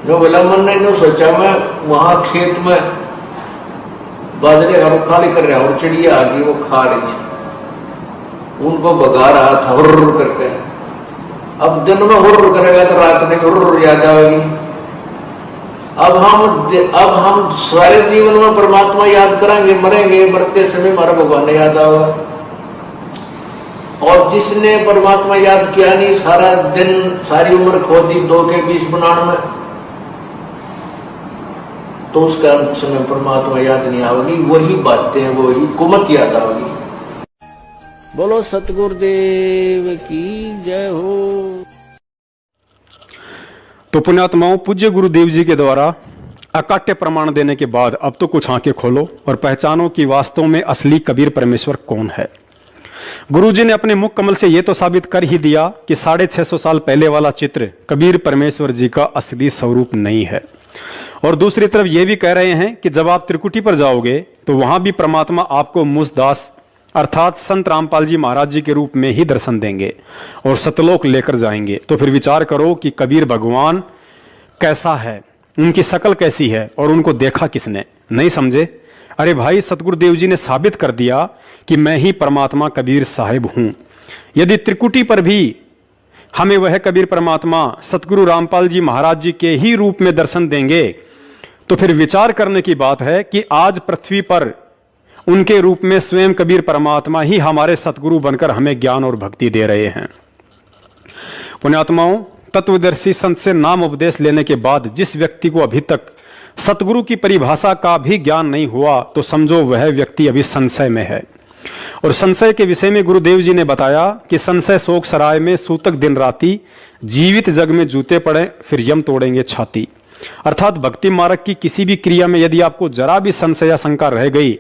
A: जो बोला मन ने सोचा मैं वहां खेत में बाजरे का रुखाली कर रहा और चिड़िया आ गई, वो खा रही है, उनको भगा रहा था हुर्र करके। अब दिन में हुर्र करेगा तो रात में हुर्र याद आएगी। अब हम सारे जीवन में परमात्मा याद करेंगे, मरेंगे, मरते समय हमारा भगवान याद आएगा। और जिसने परमात्मा याद किया नहीं, सारा दिन सारी उम्र खो दी 2 के 20 बनाने में, तो उसका समय परमात्मा याद नहीं आएगी, वही बातें वही कुमत याद आएगी। बोलो सतगुरुदेव की जय हो।
B: तो पुण्यात्माओं, पूज्य गुरुदेव जी के द्वारा अकाट्य प्रमाण देने के बाद अब तो कुछ आंखें खोलो और पहचानो कि वास्तव में असली कबीर परमेश्वर कौन है। गुरुजी ने अपने मुख कमल से यह तो साबित कर ही दिया कि 650 साल पहले वाला चित्र कबीर परमेश्वर जी का असली स्वरूप नहीं है। और दूसरी तरफ यह भी कह रहे हैं कि जब आप त्रिकुटी पर जाओगे तो वहां भी परमात्मा आपको मुझदास अर्थात संत रामपाल जी महाराज जी के रूप में ही दर्शन देंगे और सतलोक लेकर जाएंगे। तो फिर विचार करो कि कबीर भगवान कैसा है, उनकी शक्ल कैसी है और उनको देखा किसने? नहीं समझे? अरे भाई, सतगुरुदेव जी ने साबित कर दिया कि मैं ही परमात्मा कबीर साहिब हूं। यदि त्रिकुटी पर भी हमें वह कबीर परमात्मा सतगुरु रामपाल जी महाराज जी के ही रूप में दर्शन देंगे तो फिर विचार करने की बात है कि आज पृथ्वी पर उनके रूप में स्वयं कबीर परमात्मा ही हमारे सतगुरु बनकर हमें ज्ञान और भक्ति दे रहे हैं। पुण्यात्माओं, तत्वदर्शी संत से नाम उपदेश लेने के बाद जिस व्यक्ति को अभी तक सतगुरु की परिभाषा का भी ज्ञान नहीं हुआ तो समझो वह व्यक्ति अभी संशय में है। और संशय के विषय में गुरुदेव जी ने बताया कि संशय शोक सराय में सूतक दिन राती, जीवित जग में जूते पड़े फिर यम तोड़ेंगे छाती। अर्थात भक्ति मार्ग की किसी भी क्रिया में यदि आपको जरा भी संशय या शंका रह गई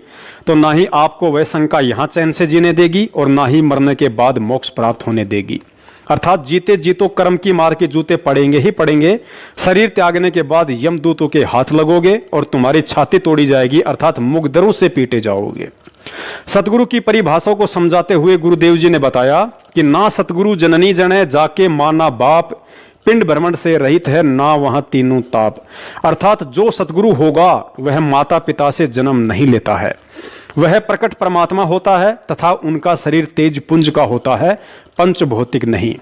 B: तो ना ही आपको वह शंका यहां चैन से जीने देगी और ना ही मरने के बाद मोक्ष प्राप्त होने देगी। अर्थात जीते जीतो कर्म की मार के जूते पड़ेंगे ही पड़ेंगे। शरीर त्यागने के बाद यमदूतों के हाथ लगोगे और तुम्हारी छाती तोड़ी जाएगी, अर्थात मुगदरों से पीटे जाओगे। सतगुरु की परिभाषा को समझाते हुए गुरुदेव जी ने बताया कि ना सतगुरु जननी जने जाके माना बाप, पिंड भ्रमण से रहित है ना वहां तीनों ताप। अर्थात जो सतगुरु होगा वह माता पिता से जन्म नहीं लेता है, वह प्रकट परमात्मा होता है तथा उनका शरीर तेज पुंज का होता है, पंच भौतिक नहीं।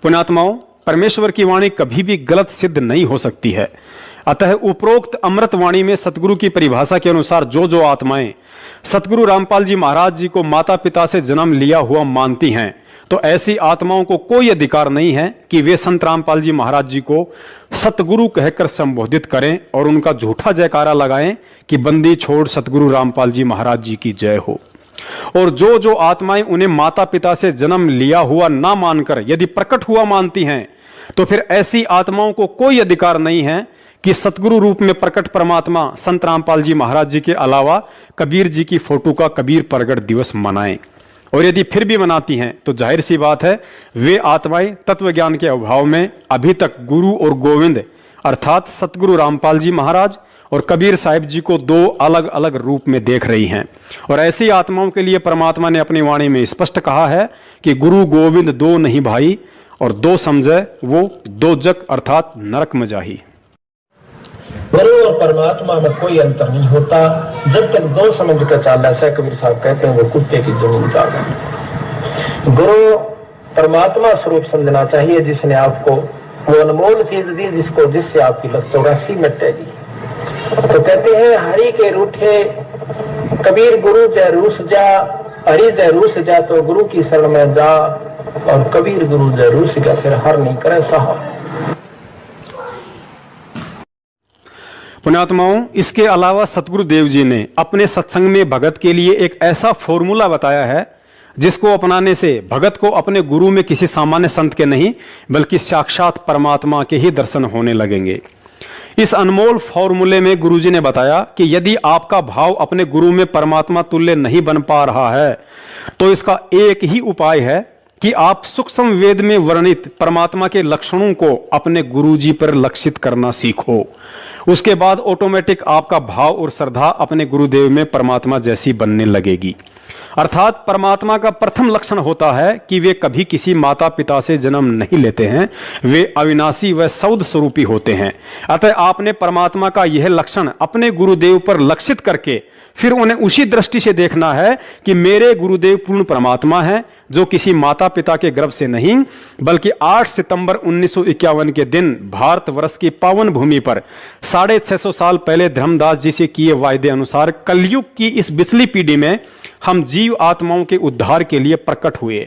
B: पुण्यात्माओं, परमेश्वर की वाणी कभी भी गलत सिद्ध नहीं हो सकती है। अतः उपरोक्त अमृत वाणी में सतगुरु की परिभाषा के अनुसार जो आत्माएं सतगुरु रामपाल जी महाराज जी को माता पिता से जन्म लिया हुआ मानती हैं तो ऐसी आत्माओं को कोई अधिकार नहीं है कि वे संत रामपाल जी महाराज जी को सतगुरु कहकर संबोधित करें और उनका झूठा जयकारा लगाएं कि बंदी छोड़ सतगुरु रामपाल जी महाराज जी की जय हो। और जो आत्माएं उन्हें माता पिता से जन्म लिया हुआ ना मानकर यदि प्रकट हुआ मानती हैं तो फिर ऐसी आत्माओं को कोई अधिकार नहीं है कि सतगुरु रूप में प्रकट परमात्मा संत रामपाल जी महाराज जी के अलावा कबीर जी की फोटो का कबीर प्रगट दिवस मनाएं। और यदि फिर भी मनाती हैं तो जाहिर सी बात है वे आत्माएं तत्व ज्ञान के अभाव में अभी तक गुरु और गोविंद अर्थात सतगुरु रामपाल जी महाराज और कबीर साहिब जी को दो अलग अलग रूप में देख रही हैं। और ऐसी आत्माओं के लिए परमात्मा ने अपनी वाणी में स्पष्ट कहा है कि गुरु गोविंद दो नहीं भाई, और दो समझे वो दो जग अर्थात नरक में जाही।
C: गुरु और परमात्मा में कोई अंतर नहीं होता जब तक दो समझ कर चाला है। कबीर साहब कहते हैं वो कुत्ते की दुनिया उतार। गुरु परमात्मा स्वरूप समझना चाहिए जिसने आपको वो अनमोल चीज दी जिससे आपकी 84 मिटेगी। तो कहते हैं हरि के रूठे कबीर गुरु जय रूस जा, हरि जय रूस जा तो गुरु की शरण में जा, और कबीर गुरु जय रूस जा फिर हर नहीं करे साहब।
B: पुण्यात्माओं, इसके अलावा सतगुरु देव जी ने अपने सत्संग में भगत के लिए एक ऐसा फॉर्मूला बताया है जिसको अपनाने से भगत को अपने गुरु में किसी सामान्य संत के नहीं बल्कि साक्षात परमात्मा के ही दर्शन होने लगेंगे। इस अनमोल फॉर्मूले में गुरुजी ने बताया कि यदि आपका भाव अपने गुरु में परमात्मा तुल्य नहीं बन पा रहा है तो इसका एक ही उपाय है कि आप सूक्ष्म वेद में वर्णित परमात्मा के लक्षणों को अपने गुरुजी पर लक्षित करना सीखो। उसके बाद ऑटोमेटिक आपका भाव और श्रद्धा अपने गुरुदेव में परमात्मा जैसी बनने लगेगी। अर्थात परमात्मा का प्रथम लक्षण होता है कि वे कभी किसी माता पिता से जन्म नहीं लेते हैं, वे अविनाशी व सौद स्वरूपी होते हैं। अतः आपने परमात्मा का यह लक्षण अपने गुरुदेव पर लक्षित करके फिर उन्हें उसी दृष्टि से देखना है कि मेरे गुरुदेव पूर्ण परमात्मा हैं जो किसी माता पिता के गर्भ से नहीं बल्कि 8 सितंबर 1951 के दिन भारतवर्ष की पावन भूमि पर 650 साल पहले धर्मदास जी से किए वायदे अनुसार कलयुग की इस बिचली पीढ़ी में हम जीव आत्माओं के उद्धार के लिए प्रकट हुए।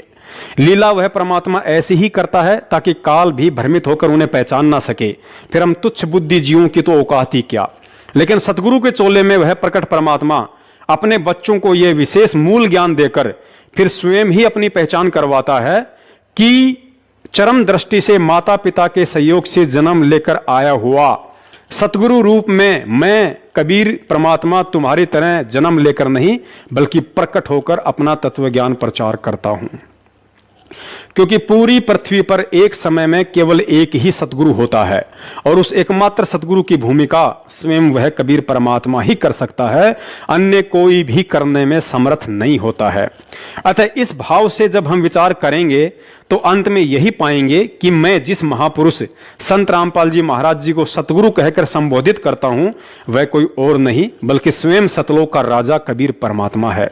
B: लीला वह परमात्मा ऐसी ही करता है ताकि काल भी भ्रमित होकर उन्हें पहचान ना सके। फिर हम तुच्छ बुद्धि जीवों की तो औकात ही क्या। लेकिन सतगुरु के चोले में वह प्रकट परमात्मा अपने बच्चों को यह विशेष मूल ज्ञान देकर फिर स्वयं ही अपनी पहचान करवाता है कि चरम दृष्टि से माता पिता के सहयोग से जन्म लेकर आया हुआ सतगुरु रूप में मैं कबीर परमात्मा तुम्हारी तरह जन्म लेकर नहीं बल्कि प्रकट होकर अपना तत्व ज्ञान प्रचार करता हूं, क्योंकि पूरी पृथ्वी पर एक समय में केवल एक ही सतगुरु होता है और उस एकमात्र सतगुरु की भूमिका स्वयं वह कबीर परमात्मा ही कर सकता है, अन्य कोई भी करने में समर्थ नहीं होता है। अतः इस भाव से जब हम विचार करेंगे तो अंत में यही पाएंगे कि मैं जिस महापुरुष संत रामपाल जी महाराज जी को सतगुरु कहकर संबोधित करता हूं वह कोई और नहीं बल्कि स्वयं सतलोक का राजा कबीर परमात्मा है।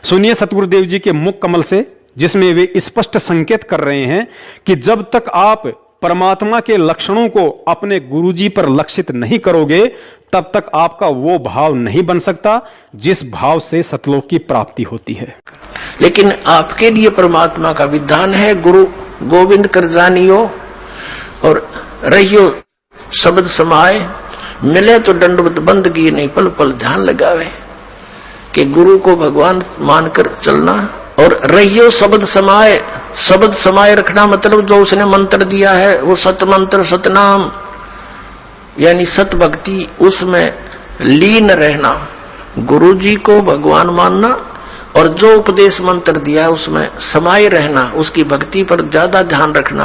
B: सुनिए सतगुरुदेव जी के मुख कमल से, जिसमें वे स्पष्ट संकेत कर रहे हैं कि जब तक आप परमात्मा के लक्षणों को अपने गुरुजी पर लक्षित नहीं करोगे तब तक आपका वो भाव नहीं बन सकता जिस भाव से सतलोक की प्राप्ति होती है।
A: लेकिन आपके लिए परमात्मा का विधान है, गुरु गोविंद कर जानियो और रहियो शब्द समाए, मिले तो दंडवत बंदगी नहीं पल पल ध्यान लगावे, कि गुरु को भगवान मानकर चलना और रहियो शब्द समाए। शब्द समाए रखना मतलब जो उसने मंत्र दिया है वो सत मंत्र सतनाम यानी सत भक्ति, उसमें लीन रहना, गुरु जी को भगवान मानना और जो उपदेश मंत्र दिया है उसमें समाये रहना, उसकी भक्ति पर ज्यादा ध्यान रखना।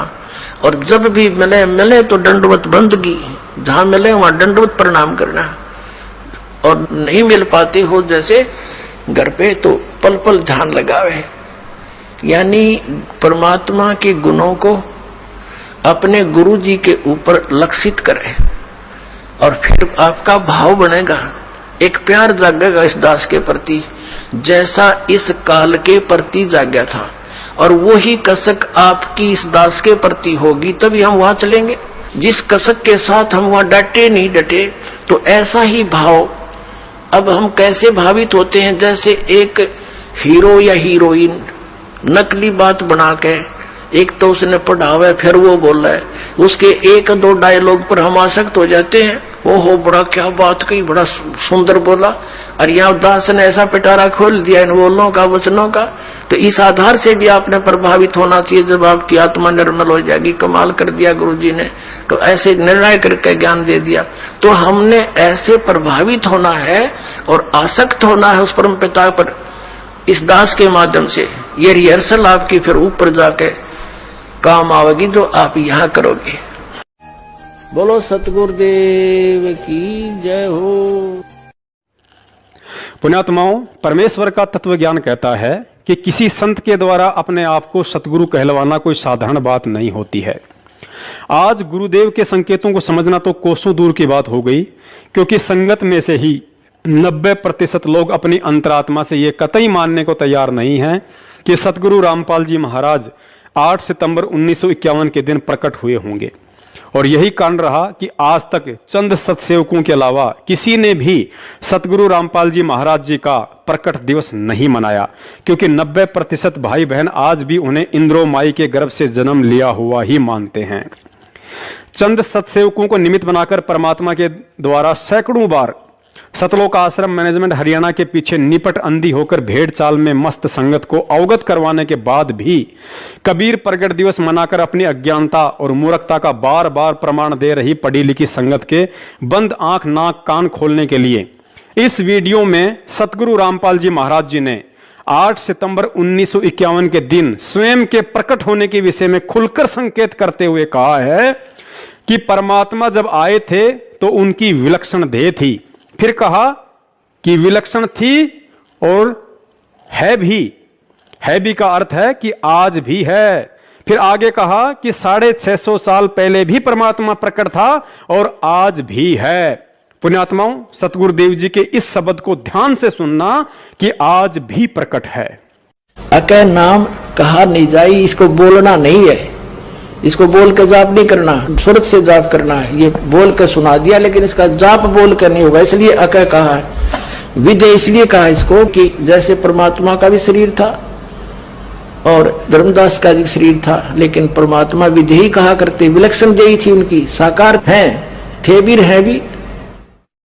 A: और जब भी मिले तो दंडवत बंदगी, जहां मिले वहां दंडवत प्रणाम करना, और नहीं मिल पाते हो जैसे घर पे तो पल पल ध्यान लगावे, यानी परमात्मा के गुणों को अपने गुरु जी के ऊपर लक्षित करे और फिर आपका भाव बनेगा, एक प्यार जागेगा इस दास के प्रति जैसा इस काल के प्रति जागा था, और वही कसक आपकी इस दास के प्रति होगी तभी हम वहां चलेंगे। जिस कसक के साथ हम वहां डटे नहीं डटे, तो ऐसा ही भाव अब हम कैसे भावित होते हैं, जैसे एक हीरो या हीरोइन नकली बात बना के, एक तो उसने पढ़ा हुआ है फिर वो बोल रहा है, उसके एक दो डायलॉग पर हम आसक्त हो जाते हैं, ओहो बड़ा क्या बात कही, बड़ा सुंदर बोला, और यहाँ दास ने ऐसा पिटारा खोल दिया इन बोलों का वचनों का। तो इस आधार से भी आपने प्रभावित होना चाहिए, जब आपकी आत्मा निर्मल हो जाएगी, कमाल कर दिया गुरु जी ने, तो ऐसे निर्णय करके ज्ञान दे दिया। तो हमने ऐसे प्रभावित होना है और आसक्त होना है उस परम पिता पर इस दास के माध्यम से। ये रिहर्सल आपकी फिर ऊपर जाके काम आवेगी जो आप यहाँ करोगे। बोलो सतगुरुदेव की जय हो।
B: पुण्यात्माओं, परमेश्वर का तत्व ज्ञान कहता है कि किसी संत के द्वारा अपने आप को सतगुरु कहलवाना कोई साधारण बात नहीं होती है। आज गुरुदेव के संकेतों को समझना तो कोसों दूर की बात हो गई, क्योंकि संगत में से ही 90% लोग अपनी अंतरात्मा से ये कतई मानने को तैयार नहीं हैं कि सतगुरु रामपाल जी महाराज 8 सितंबर 1951 के दिन प्रकट हुए होंगे। और यही कारण रहा कि आज तक चंद सतसेवकों के अलावा किसी ने भी सतगुरु रामपाल जी महाराज जी का प्रकट दिवस नहीं मनाया, क्योंकि 90% भाई बहन आज भी उन्हें इंद्रो माई के गर्भ से जन्म लिया हुआ ही मानते हैं। चंद सतसेवकों को निमित्त बनाकर परमात्मा के द्वारा सैकड़ों बार सतलोक आश्रम मैनेजमेंट हरियाणा के पीछे निपट अंधी होकर भेड़ चाल में मस्त संगत को अवगत करवाने के बाद भी कबीर प्रगट दिवस मनाकर अपनी अज्ञानता और मूर्खता का बार बार प्रमाण दे रही पढ़ी लिखी संगत के बंद आंख नाक कान खोलने के लिए इस वीडियो में सतगुरु रामपाल जी महाराज जी ने 8 सितंबर 1951 के दिन स्वयं के प्रकट होने के विषय में खुलकर संकेत करते हुए कहा है कि परमात्मा जब आए थे तो उनकी विलक्षण देह थी। फिर कहा कि विलक्षण थी और है भी का अर्थ है कि आज भी है। फिर आगे कहा कि 650 साल पहले भी परमात्मा प्रकट था और आज भी है। पुण्यात्माओं, सतगुरुदेव जी के इस शब्द को ध्यान से सुनना कि आज भी प्रकट है।
A: अके नाम कहा नहीं जाई, इसको बोलना नहीं है, इसको बोल के जाप नहीं करना, सूरत से जाप करना है। ये बोल के सुना दिया लेकिन इसका जाप बोल कर नहीं होगा, इसलिए अकय कहा है। विधेय इसलिए कहा इसको कि जैसे परमात्मा का भी शरीर था और धर्मदास का भी शरीर था, लेकिन परमात्मा विधेय कहा करते, विलक्षण देही थी उनकी, साकार हैं, थे भी हैं भी,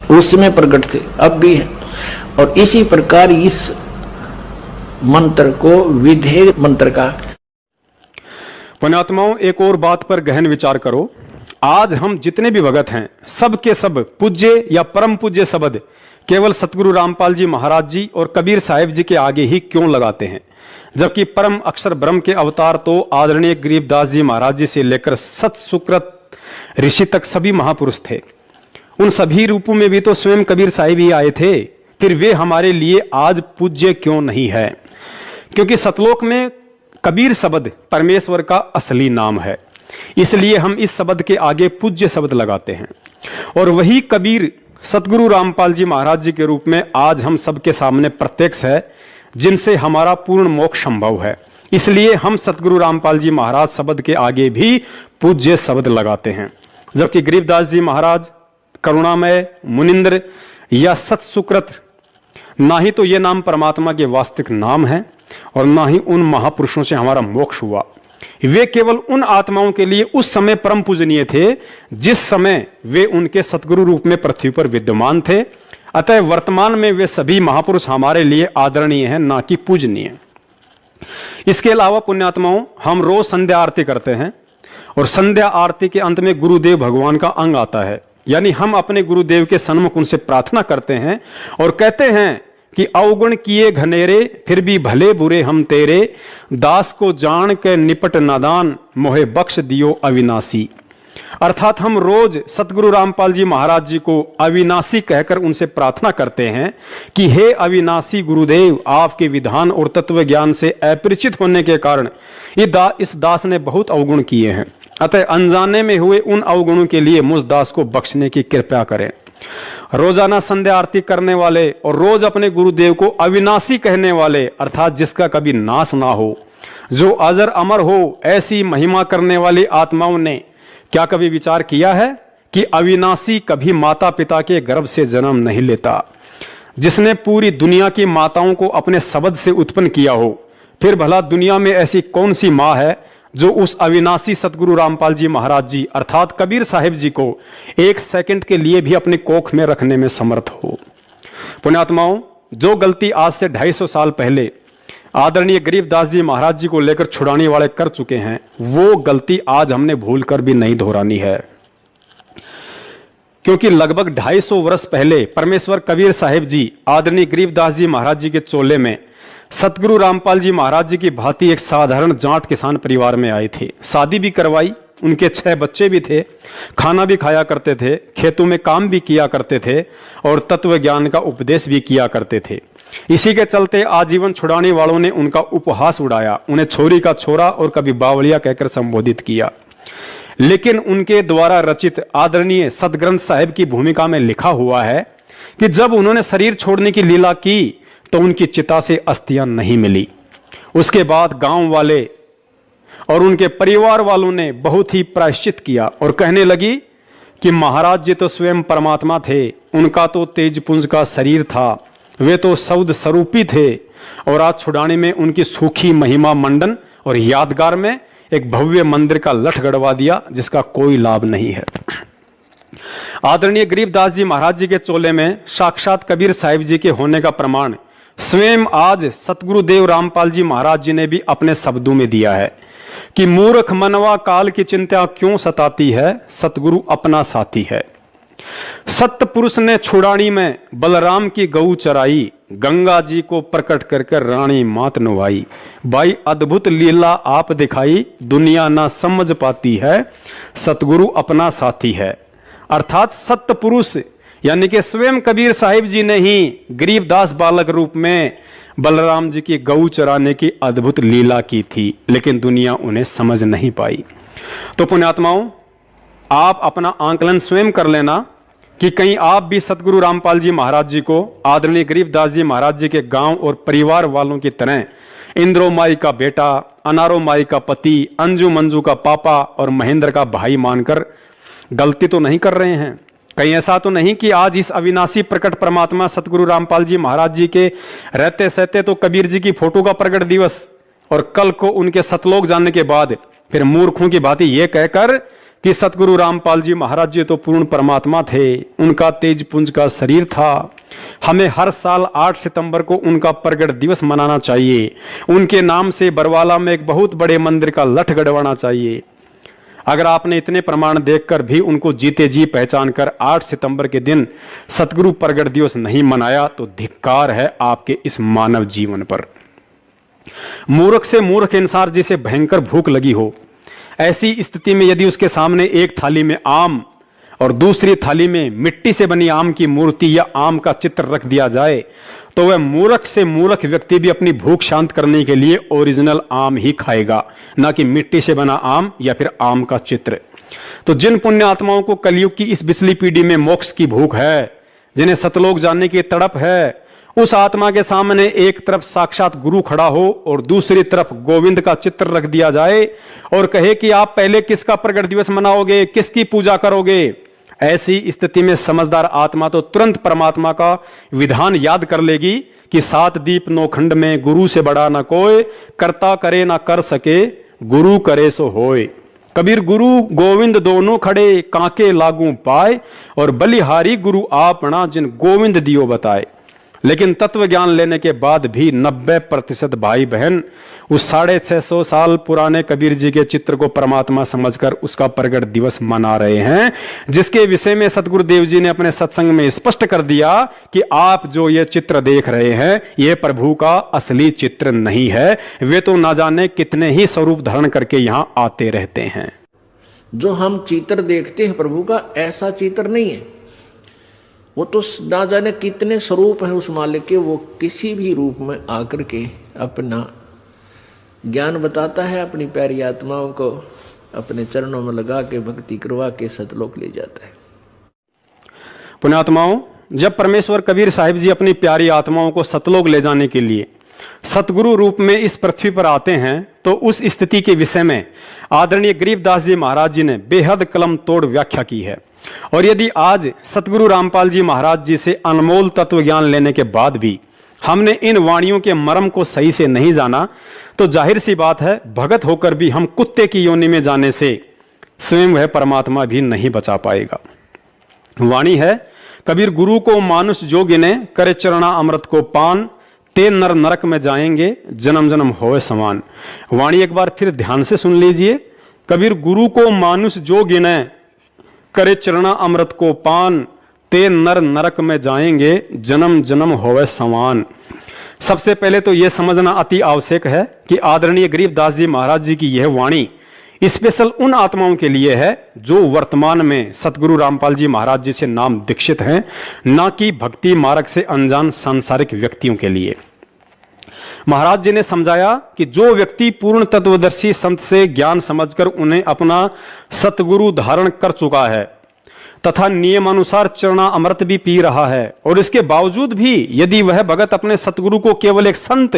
A: उस समय प्रकट थे, अब भी है। और इसी प्रकार इस मंत्र को विधेय मंत्र का।
B: पुण्यात्माओं, एक और बात पर गहन विचार करो। आज हम जितने भी भगत हैं सब के सब पूज्य या परम पूज्य शब्द केवल सतगुरु रामपाल जी महाराज जी और कबीर साहिब जी के आगे ही क्यों लगाते हैं, जबकि परम अक्षर ब्रह्म के अवतार तो आदरणीय गरीबदास जी महाराज जी से लेकर सत सुकृत ऋषि तक सभी महापुरुष थे। उन सभी रूपों में भी तो स्वयं कबीर साहिब ही आए थे, फिर वे हमारे लिए आज पूज्य क्यों नहीं है? क्योंकि सतलोक में कबीर शब्द परमेश्वर का असली नाम है, इसलिए हम इस शब्द के आगे पूज्य शब्द लगाते हैं। और वही कबीर सतगुरु रामपाल जी महाराज जी के रूप में आज हम सबके सामने प्रत्यक्ष है, जिनसे हमारा पूर्ण मोक्ष संभव है। इसलिए हम सतगुरु रामपाल जी महाराज शब्द के आगे भी पूज्य शब्द लगाते हैं, जबकि गरीबदास जी महाराज करुणामय, मुनिंद्र या सतसुकृत, ना ही तो ये नाम परमात्मा के वास्तविक नाम है और ना ही उन महापुरुषों से हमारा मोक्ष हुआ। वे केवल उन आत्माओं के लिए उस समय परम पूजनीय थे जिस समय वे उनके सतगुरु रूप में पृथ्वी पर विद्यमान थे। अतः वर्तमान में वे सभी महापुरुष हमारे लिए आदरणीय हैं, ना कि पूजनीय। इसके अलावा पुण्यात्माओं, हम रोज संध्या आरती करते हैं और संध्या आरती के अंत में गुरुदेव भगवान का अंग आता है, यानी हम अपने गुरुदेव के सन्मुख उनसे प्रार्थना करते हैं और कहते हैं कि अवगुण किए घनेरे फिर भी भले बुरे हम तेरे, दास को जान के निपट नादान मोहे बख्श दियो अविनाशी। अर्थात हम रोज सतगुरु रामपाल जी महाराज जी को अविनाशी कहकर उनसे प्रार्थना करते हैं कि हे अविनाशी गुरुदेव, आपके विधान और तत्व ज्ञान से अपरिचित होने के कारण इस दास ने बहुत अवगुण किए हैं, अतः अनजाने में हुए उन अवगुणों के लिए मुझ दास को बख्शने की कृपा करें। रोजाना संध्या आरती करने वाले और रोज अपने गुरुदेव को अविनाशी कहने वाले, अर्थात जिसका कभी नाश ना हो, जो अजर अमर हो, ऐसी महिमा करने वाली आत्माओं ने क्या कभी विचार किया है कि अविनाशी कभी माता पिता के गर्भ से जन्म नहीं लेता? जिसने पूरी दुनिया की माताओं को अपने शब्द से उत्पन्न किया हो, फिर भला दुनिया में ऐसी कौन सी माँ है जो उस अविनाशी सतगुरु रामपाल जी महाराज जी अर्थात कबीर साहिब जी को एक सेकंड के लिए भी अपने कोख में रखने में समर्थ हो? पुण्यात्माओं, जो गलती आज से 250 साल पहले आदरणीय गरीबदास जी महाराज जी को लेकर छुड़ाने वाले कर चुके हैं, वो गलती आज हमने भूलकर भी नहीं दोहरानी है। क्योंकि लगभग 250 वर्ष पहले परमेश्वर कबीर साहिब जी आदरणीय गरीबदास जी महाराज जी के चोले में सतगुरु रामपाल जी महाराज जी की भांति एक साधारण जाट किसान परिवार में आए थे। शादी भी करवाई, उनके 6 बच्चे भी थे, खाना भी खाया करते थे, खेतों में काम भी किया करते थे और तत्व ज्ञान का उपदेश भी किया करते थे। इसी के चलते आजीवन छुड़ाने वालों ने उनका उपहास उड़ाया, उन्हें छोरी का छोरा और कभी बावलिया कहकर संबोधित किया। लेकिन उनके द्वारा रचित आदरणीय सदग्रंथ साहिब की भूमिका में लिखा हुआ है कि जब उन्होंने शरीर छोड़ने की लीला की तो उनकी चिता से अस्थियां नहीं मिली। उसके बाद गांव वाले और उनके परिवार वालों ने बहुत ही प्रायश्चित किया और कहने लगी कि महाराज जी तो स्वयं परमात्मा थे, उनका तो तेजपुंज का शरीर था, वे तो शब्द स्वरूपी थे और आज छुड़ाने में उनकी सूखी महिमा मंडन और यादगार में एक भव्य मंदिर का लठ गड़वा दिया जिसका कोई लाभ नहीं है। आदरणीय गरीबदास जी महाराज जी के चोले में साक्षात कबीर साहिब जी के होने का प्रमाण स्वयं आज सतगुरुदेव रामपाल जी महाराज जी ने भी अपने शब्दों में दिया है कि मूर्ख मनवा काल की चिंता क्यों सताती है, सतगुरु अपना साथी है। सत्य पुरुष ने छुड़ानी में बलराम की गऊ चराई, गंगा जी को प्रकट कर रानी मात नुवाई। भाई अद्भुत लीला आप दिखाई, दुनिया ना समझ पाती है, सतगुरु अपना साथी है। अर्थात सत्य पुरुष यानी कि स्वयं कबीर साहिब जी ने ही गरीबदास बालक रूप में बलराम जी की गऊ चराने की अद्भुत लीला की थी, लेकिन दुनिया उन्हें समझ नहीं पाई। तो पुण्यात्माओं, आप अपना आंकलन स्वयं कर लेना कि कहीं आप भी सतगुरु रामपाल जी महाराज जी को आदरणीय गरीबदास जी महाराज जी के गांव और परिवार वालों की तरह इंद्रो माई का बेटा, अनारो माई का पति, अंजू मंजू का पापा और महेंद्र का भाई मानकर गलती तो नहीं कर रहे हैं। कहीं ऐसा तो नहीं कि आज इस अविनाशी प्रकट परमात्मा सतगुरु रामपाल जी महाराज जी के रहते सहते तो कबीर जी की फोटो का प्रकट दिवस और कल को उनके सतलोक जाने के बाद फिर मूर्खों की भांति ये कहकर कि सतगुरु रामपाल जी महाराज जी तो पूर्ण परमात्मा थे, उनका तेजपुंज का शरीर था, हमें हर साल 8 सितंबर को उनका प्रगट दिवस मनाना चाहिए, उनके नाम से बरवाला में एक बहुत बड़े मंदिर का लठ गड़वाना चाहिए। अगर आपने इतने प्रमाण देखकर भी उनको जीते जी पहचान कर 8 सितंबर के दिन सतगुरु प्रगट दिवस नहीं मनाया तो धिक्कार है आपके इस मानव जीवन पर। मूर्ख से मूर्ख इंसान जिसे भयंकर भूख लगी हो, ऐसी स्थिति में यदि उसके सामने एक थाली में आम और दूसरी थाली में मिट्टी से बनी आम की मूर्ति या आम का चित्र रख दिया जाए तो वह मूर्ख से मूर्ख व्यक्ति भी अपनी भूख शांत करने के लिए ओरिजिनल आम ही खाएगा, ना कि मिट्टी से बना आम या फिर आम का चित्र। तो जिन पुण्य आत्माओं को कलयुग की इस बिसली पीढ़ी में मोक्ष की भूख है, जिन्हें सतलोक जानने की तड़प है, उस आत्मा के सामने एक तरफ साक्षात गुरु खड़ा हो और दूसरी तरफ गोविंद का चित्र रख दिया जाए और कहे कि आप पहले किसका प्रगट दिवस मनाओगे, किसकी पूजा करोगे, ऐसी स्थिति में समझदार आत्मा तो तुरंत परमात्मा का विधान याद कर लेगी कि 7 दीप 9 खंड में गुरु से बड़ा ना कोई, करता करे ना कर सके, गुरु करे सो होए। कबीर गुरु गोविंद दोनों खड़े, कांके लागू पाए, और बलिहारी गुरु आपना जिन गोविंद दियो बताए। लेकिन तत्व ज्ञान लेने के बाद भी 90% भाई बहन उस 650 साल पुराने कबीर जी के चित्र को परमात्मा समझकर उसका प्रगट दिवस मना रहे हैं, जिसके विषय में सतगुरुदेव जी ने अपने सत्संग में स्पष्ट कर दिया कि आप जो ये चित्र देख रहे हैं ये प्रभु का असली चित्र नहीं है, वे तो ना जाने कितने ही स्वरूप धारण करके यहां आते रहते हैं।
A: जो हम चित्र देखते हैं प्रभु का, ऐसा चित्र नहीं है। वो तो ना जाने कितने स्वरूप हैं उस मालिक के, वो किसी भी रूप में आकर के अपना ज्ञान बताता है, अपनी प्यारी आत्माओं को अपने चरणों में लगा के भक्ति करवा के सतलोक ले जाता है।
B: पुण्यात्माओं, जब परमेश्वर कबीर साहिब जी अपनी प्यारी आत्माओं को सतलोक ले जाने के लिए सतगुरु रूप में इस पृथ्वी पर आते हैं तो उस स्थिति के विषय में आदरणीय गरीबदास जी महाराज जी ने बेहद कलम तोड़ व्याख्या की है। और यदि आज सतगुरु रामपाल जी महाराज जी से अनमोल तत्व ज्ञान लेने के बाद भी हमने इन वाणियों के मर्म को सही से नहीं जाना तो जाहिर सी बात है भगत होकर भी हम कुत्ते की योनि में जाने से स्वयं वह परमात्मा भी नहीं बचा पाएगा। वाणी है, कबीर गुरु को मानुष जो गिने, करे चरणा अमृत को पान, ते नर नरक में जाएंगे, जन्म जन्म होए समान। वाणी एक बार फिर ध्यान से सुन लीजिए। कबीर गुरु को मानुष जो गिने, करे चरणा अमृत को पान, ते नर नरक में जाएंगे, जन्म जन्म होवे समान। सबसे पहले तो यह समझना अति आवश्यक है कि आदरणीय गरीबदास जी महाराज जी की यह वाणी स्पेशल उन आत्माओं के लिए है जो वर्तमान में सतगुरु रामपाल जी महाराज जी से नाम दीक्षित हैं, ना कि भक्ति मार्ग से अनजान सांसारिक व्यक्तियों के लिए। महाराज जी ने समझाया कि जो व्यक्ति पूर्ण तत्वदर्शी संत से ज्ञान समझकर उन्हें अपना सतगुरु धारण कर चुका है तथा नियमानुसार चरणा अमृत भी पी रहा है और इसके बावजूद भी यदि वह भगत अपने सतगुरु को केवल एक संत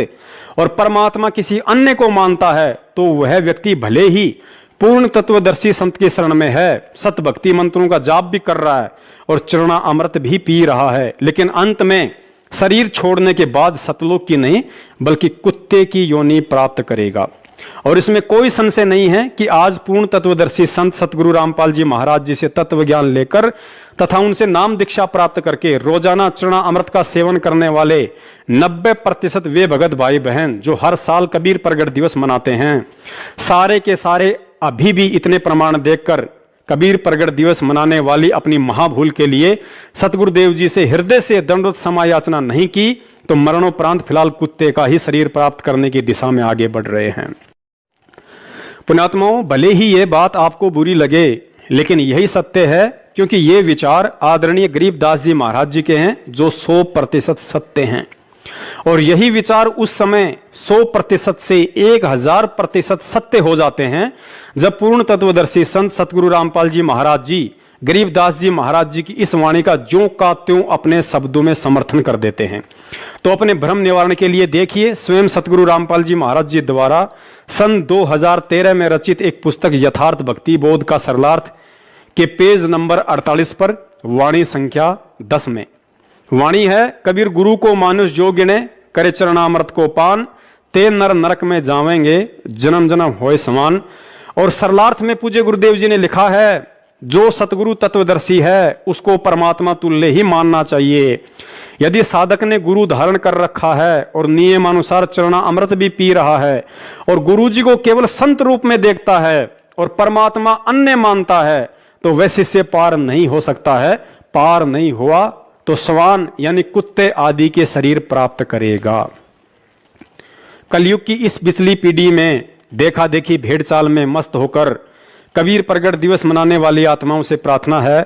B: और परमात्मा किसी अन्य को मानता है तो वह व्यक्ति भले ही पूर्ण तत्वदर्शी संत की शरण में है, सत भक्ति मंत्रों का जाप भी कर रहा है और चरणा अमृत भी पी रहा है, लेकिन अंत में शरीर छोड़ने के बाद सतलोक की नहीं बल्कि कुत्ते की योनि प्राप्त करेगा। और इसमें कोई संशय नहीं है कि आज पूर्ण तत्वदर्शी संत सतगुरु रामपाल जी महाराज जी से तत्व ज्ञान लेकर तथा उनसे नाम दीक्षा प्राप्त करके रोजाना चरणा अमृत का सेवन करने वाले 90% वे भगत भाई बहन जो हर साल कबीर प्रगट दिवस मनाते हैं, सारे के सारे अभी भी इतने प्रमाण देखकर कबीर प्रगट दिवस मनाने वाली अपनी महाभूल के लिए सतगुरुदेव जी से हृदय से दंडवत समायाचना नहीं की तो मरणोपरांत फिलहाल कुत्ते का ही शरीर प्राप्त करने की दिशा में आगे बढ़ रहे हैं। पुण्यात्माओं, भले ही ये बात आपको बुरी लगे लेकिन यही सत्य है, क्योंकि ये विचार आदरणीय गरीबदास जी महाराज जी के हैं जो 100% सत्य हैं और यही विचार उस समय 100% से 1000% सत्य हो जाते हैं जब पूर्ण तत्वदर्शी संत सतगुरु रामपाल जी महाराज जी गरीबदास जी महाराज जी की इस वाणी का ज्यों का त्यों अपने शब्दों में समर्थन कर देते हैं। तो अपने भ्रम निवारण के लिए देखिए, स्वयं सतगुरु रामपाल जी महाराज जी द्वारा सन 2013 में रचित एक पुस्तक यथार्थ भक्ति बोध का सरलार्थ के पेज नंबर 48 पर वाणी संख्या 10 में वाणी है, कबीर गुरु को मानुष जो गिने, करे चरणामृत को पान, ते नर नरक में जावेंगे, जन्म जन्म होए समान। और सरलार्थ में पूज्य गुरुदेव जी ने लिखा है, जो सतगुरु तत्वदर्शी है उसको परमात्मा तुल्य ही मानना चाहिए। यदि साधक ने गुरु धारण कर रखा है और नियमानुसार चरणा अमृत भी पी रहा है और गुरु जी को केवल संत रूप में देखता है और परमात्मा अन्य मानता है तो वह शिष्य पार नहीं हो सकता है। पार नहीं हुआ तो श्वान यानी कुत्ते आदि के शरीर प्राप्त करेगा। कलयुग की इस बिचली पीढ़ी में देखा देखी भेड़ चाल में मस्त होकर कबीर प्रगट दिवस मनाने वाली आत्माओं से प्रार्थना है,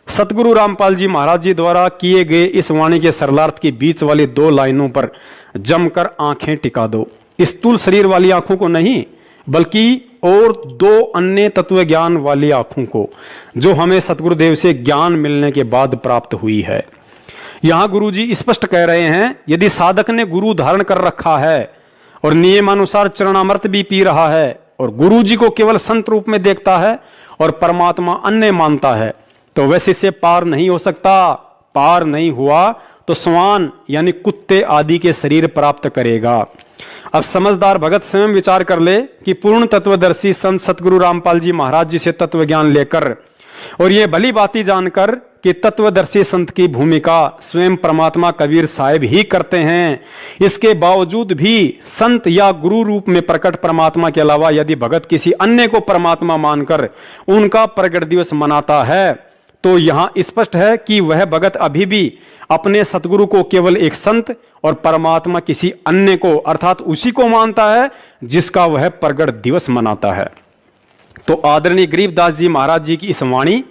B: सतगुरु रामपाल जी महाराज जी द्वारा किए गए इस वाणी के सरलार्थ की बीच वाली 2 लाइनों पर जमकर आंखें टिका दो। स्थूल शरीर वाली आंखों को नहीं, बल्कि और 2 अन्य तत्व ज्ञान वाली आंखों को, जो हमें सतगुरुदेव से ज्ञान मिलने के बाद प्राप्त हुई है। यहां गुरुजी स्पष्ट कह रहे हैं, यदि साधक ने गुरु धारण कर रखा है और नियमानुसार चरणामृत भी पी रहा है और गुरुजी को केवल संत रूप में देखता है और परमात्मा अन्य मानता है, तो वह शिष्य पार नहीं हो सकता। पार नहीं हुआ तो श्वान यानी कुत्ते आदि के शरीर प्राप्त करेगा। अब समझदार भगत स्वयं विचार कर ले कि पूर्ण तत्वदर्शी संत सतगुरु रामपाल जी महाराज जी से तत्व ज्ञान लेकर और ये भली बाती जानकर कि तत्वदर्शी संत की भूमिका स्वयं परमात्मा कबीर साहिब ही करते हैं, इसके बावजूद भी संत या गुरु रूप में प्रकट परमात्मा के अलावा यदि भगत किसी अन्य को परमात्मा मानकर उनका प्रगट दिवस मनाता है, तो यहां स्पष्ट है कि वह भगत अभी भी अपने सतगुरु को केवल एक संत और परमात्मा किसी अन्य को अर्थात उसी को मानता है जिसका वह प्रगट दिवस मनाता है। तो आदरणीय गरीबदास जी महाराज जी की इस वाणी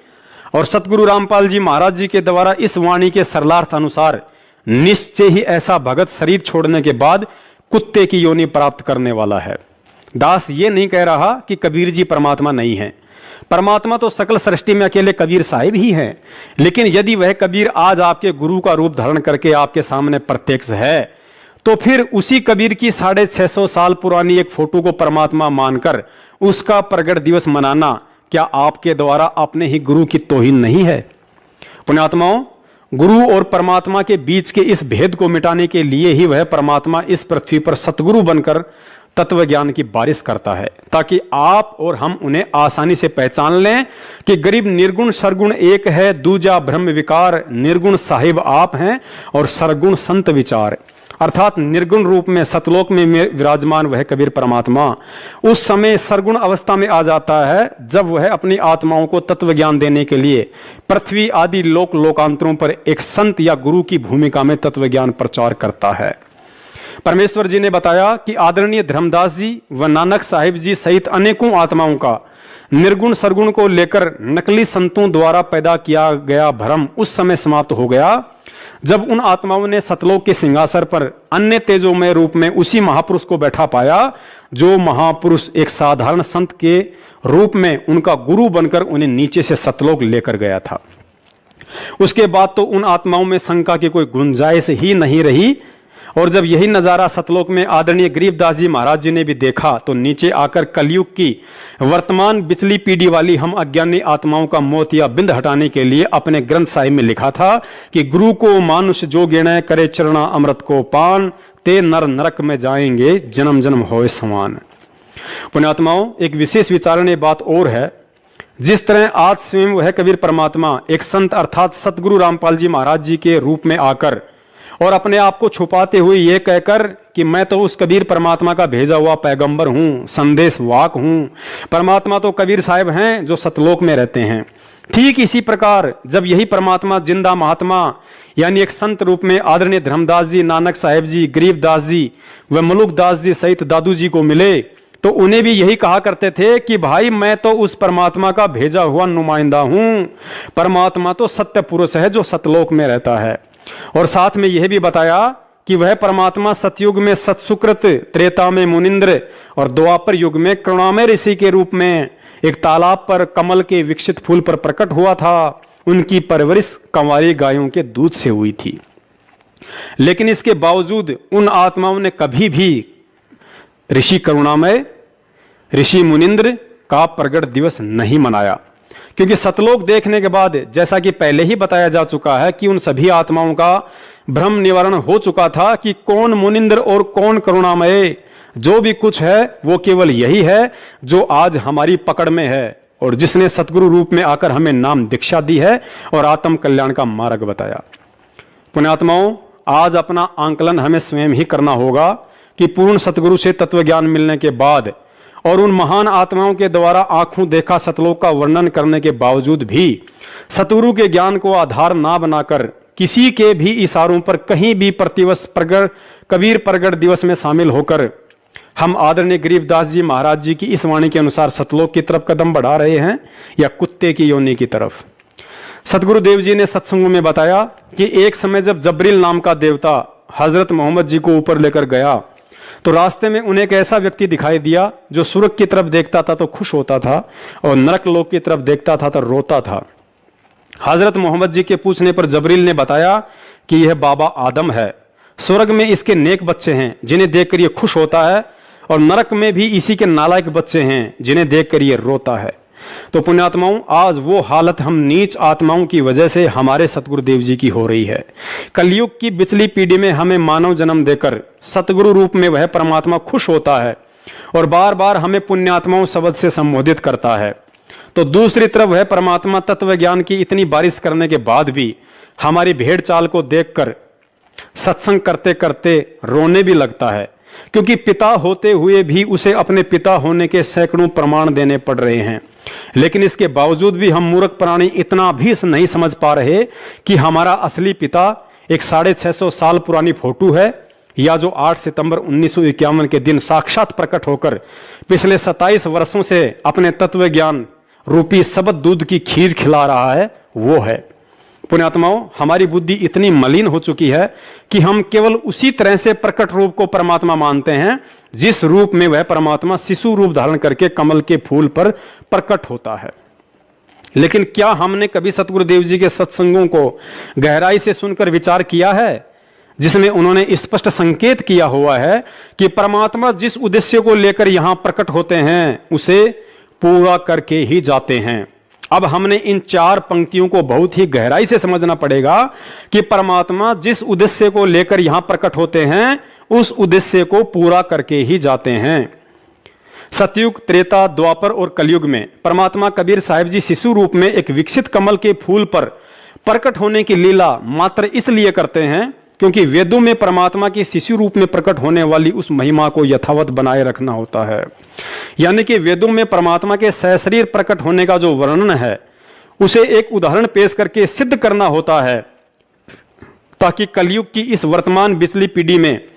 B: और सतगुरु रामपाल जी महाराज जी के द्वारा इस वाणी के सरलार्थ अनुसार निश्चय ही ऐसा भगत शरीर छोड़ने के बाद कुत्ते की योनि प्राप्त करने वाला है। दास ये नहीं कह रहा कि कबीर जी परमात्मा नहीं है, परमात्मा तो सकल सृष्टि में अकेले कबीर साहिब ही हैं। लेकिन यदि वह कबीर आज आपके गुरु का रूप धारण करके आपके सामने प्रत्यक्ष है, तो फिर उसी कबीर की 650 साल पुरानी एक फोटो को परमात्मा मानकर उसका प्रगट दिवस मनाना क्या आपके द्वारा अपने ही गुरु की तौहीन नहीं है? पुण्यात्माओं, गुरु और परमात्मा के बीच के इस भेद को मिटाने के लिए ही वह परमात्मा इस पृथ्वी पर सतगुरु बनकर तत्व ज्ञान की बारिश करता है, ताकि आप और हम उन्हें आसानी से पहचान लें कि गरीब निर्गुण सरगुण एक है, दूजा ब्रह्म विकार, निर्गुण साहिब आप हैं और सरगुण संत विचार। अर्थात निर्गुण रूप में सतलोक में विराजमान वह कबीर परमात्मा उस समय सरगुण अवस्था में आ जाता है जब वह अपनी आत्माओं को तत्व ज्ञान देने के लिए पृथ्वी आदि लोक लोकांतरों पर एक संत या गुरु की भूमिका में तत्व ज्ञान प्रचार करता है। परमेश्वर जी ने बताया कि आदरणीय धर्मदास जी व नानक साहिब जी सहित अनेकों आत्माओं का निर्गुण सरगुण को लेकर नकली संतों द्वारा पैदा किया गया भ्रम उस समय समाप्त हो गया जब उन आत्माओं ने सतलोक के सिंहासन पर अन्य तेजोमय रूप में उसी महापुरुष को बैठा पाया जो महापुरुष एक साधारण संत के रूप में उनका गुरु बनकर उन्हें नीचे से सतलोक लेकर गया था। उसके बाद तो उन आत्माओं में शंका की कोई गुंजाइश ही नहीं रही और जब यही नजारा सतलोक में आदरणीय गरीबदास जी महाराज जी ने भी देखा तो नीचे आकर कलयुग की वर्तमान बिचली पीढ़ी वाली हम अज्ञानी आत्माओं का मोत या बिंद हटाने के लिए अपने ग्रंथ साहिब में लिखा था कि गुरु को मानुष जो गिणे करे चरणा अमृत को पान, ते नर नरक में जाएंगे जन्म जन्म होए समान। पुण्यात्माओं, एक विशेष विचारणीय बात और है, जिस तरह आज स्वयं वह कबीर परमात्मा एक संत अर्थात सतगुरु रामपाल जी महाराज जी के रूप में आकर और अपने आप को छुपाते हुए यह कहकर कि मैं तो उस कबीर परमात्मा का भेजा हुआ पैगंबर हूं, संदेश वाक हूं, परमात्मा तो कबीर साहिब हैं जो सतलोक में रहते हैं। ठीक इसी प्रकार जब यही परमात्मा जिंदा महात्मा यानी एक संत रूप में आदरणीय धर्मदास जी, नानक साहिब जी, गरीबदास जी व मलुकदास जी सहित दादू जी को मिले तो उन्हें भी यही कहा करते थे कि भाई मैं तो उस परमात्मा का भेजा हुआ नुमाइंदा हूं, परमात्मा तो सत्य पुरुष है जो सतलोक में रहता है। और साथ में यह भी बताया कि वह परमात्मा सतयुग में सत्सुकृत, त्रेता में मुनिंद्र और द्वापर युग में करुणामय ऋषि के रूप में एक तालाब पर कमल के विकसित फूल पर प्रकट हुआ था। उनकी परवरिश कंवारी गायों के दूध से हुई थी। लेकिन इसके बावजूद उन आत्माओं ने कभी भी ऋषि करुणामय, ऋषि मुनिंद्र का प्रगट दिवस नहीं मनाया, क्योंकि सतलोक देखने के बाद जैसा कि पहले ही बताया जा चुका है कि उन सभी आत्माओं का भ्रम निवारण हो चुका था कि कौन मुनिंद्र और कौन करुणामय। जो भी कुछ है वो केवल यही है जो आज हमारी पकड़ में है और जिसने सतगुरु रूप में आकर हमें नाम दीक्षा दी है और आत्म कल्याण का मार्ग बताया। पुण्यात्माओं, आज अपना आंकलन हमें स्वयं ही करना होगा कि पूर्ण सतगुरु से तत्व ज्ञान मिलने के बाद और उन महान आत्माओं के द्वारा आंखों देखा सतलोक का वर्णन करने के बावजूद भी सतगुरु के ज्ञान को आधार ना बनाकर किसी के भी इशारों पर कहीं भी प्रतिवर्ष कबीर प्रगट दिवस में शामिल होकर हम आदरणीय गरीबदास जी महाराज जी की इस वाणी के अनुसार सतलोक की तरफ कदम बढ़ा रहे हैं या कुत्ते की योनि की तरफ। सतगुरुदेव जी ने सत्संगों में बताया कि एक समय जब जबरील नाम का देवता हजरत मोहम्मद जी को ऊपर लेकर गया तो रास्ते में उन्हें एक ऐसा व्यक्ति दिखाई दिया जो स्वर्ग की तरफ देखता था तो खुश होता था और नरक लोक की तरफ देखता था तो रोता था। हजरत मोहम्मद जी के पूछने पर जबरील ने बताया कि यह बाबा आदम है, स्वर्ग में इसके नेक बच्चे हैं जिन्हें देखकर यह खुश होता है और नरक में भी इसी के नालायक बच्चे हैं जिन्हें देखकर यह रोता है। तो पुण्यात्माओं, आज वो हालत हम नीच आत्माओं की वजह से हमारे सतगुरुदेव जी की हो रही है। कलयुग की पिछली पीढ़ी में हमें मानव जन्म देकर सतगुरु रूप में वह परमात्मा खुश होता है और बार बार हमें पुण्यात्माओं शब्द से संबोधित करता है, तो दूसरी तरफ वह परमात्मा तत्व ज्ञान की इतनी बारिश करने के बाद भी हमारी भेड़ चाल को देखकर सत्संग करते करते रोने भी लगता है, क्योंकि पिता होते हुए भी उसे अपने पिता होने के सैकड़ों प्रमाण देने पड़ रहे हैं। लेकिन इसके बावजूद भी हम मूर्ख प्राणी इतना भी नहीं समझ पा रहे कि हमारा असली पिता एक 650 साल पुरानी फोटो है या जो 8 सितंबर 1951 के दिन साक्षात प्रकट होकर पिछले 27 वर्षों से अपने तत्व ज्ञान रूपी शब्द दूध की खीर खिला रहा है, वो है। पुण्यात्माओं, हमारी बुद्धि इतनी मलिन हो चुकी है कि हम केवल उसी तरह से प्रकट रूप को परमात्मा मानते हैं जिस रूप में वह परमात्मा शिशु रूप धारण करके कमल के फूल पर प्रकट होता है। लेकिन क्या हमने कभी सतगुरुदेव जी के सत्संगों को गहराई से सुनकर विचार किया है जिसमें उन्होंने स्पष्ट संकेत किया हुआ है कि परमात्मा जिस उद्देश्य को लेकर यहां प्रकट होते हैं उसे पूरा करके ही जाते हैं। अब हमने इन 4 पंक्तियों को बहुत ही गहराई से समझना पड़ेगा कि परमात्मा जिस उद्देश्य को लेकर यहां प्रकट होते हैं उस उद्देश्य को पूरा करके ही जाते हैं। सतयुग, त्रेता, द्वापर और कलयुग में परमात्मा कबीर साहिब जी शिशु रूप में एक विकसित कमल के फूल पर प्रकट होने की लीला मात्र इसलिए करते हैं क्योंकि वेदों में परमात्मा की शिशु रूप में प्रकट होने वाली उस महिमा को यथावत बनाए रखना होता है। यानी कि वेदों में परमात्मा के सशरीर प्रकट होने का जो वर्णन है उसे एक उदाहरण पेश करके सिद्ध करना होता है, ताकि कलयुग की इस वर्तमान बिचली पीढ़ी में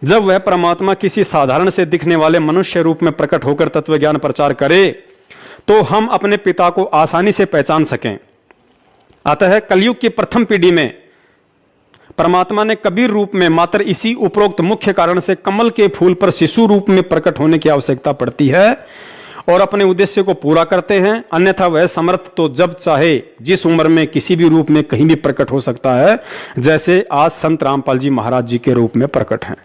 B: जब वह परमात्मा किसी साधारण से दिखने वाले मनुष्य रूप में प्रकट होकर तत्व ज्ञान प्रचार करे तो हम अपने पिता को आसानी से पहचान सकें। अतः कलयुग की प्रथम पीढ़ी में परमात्मा ने कबीर रूप में मात्र इसी उपरोक्त मुख्य कारण से कमल के फूल पर शिशु रूप में प्रकट होने की आवश्यकता पड़ती है और अपने उद्देश्य को पूरा करते हैं। अन्यथा वह समर्थ तो जब चाहे जिस उम्र में किसी भी रूप में कहीं भी प्रकट हो सकता है, जैसे आज संत रामपाल जी महाराज जी के रूप में प्रकट हैं।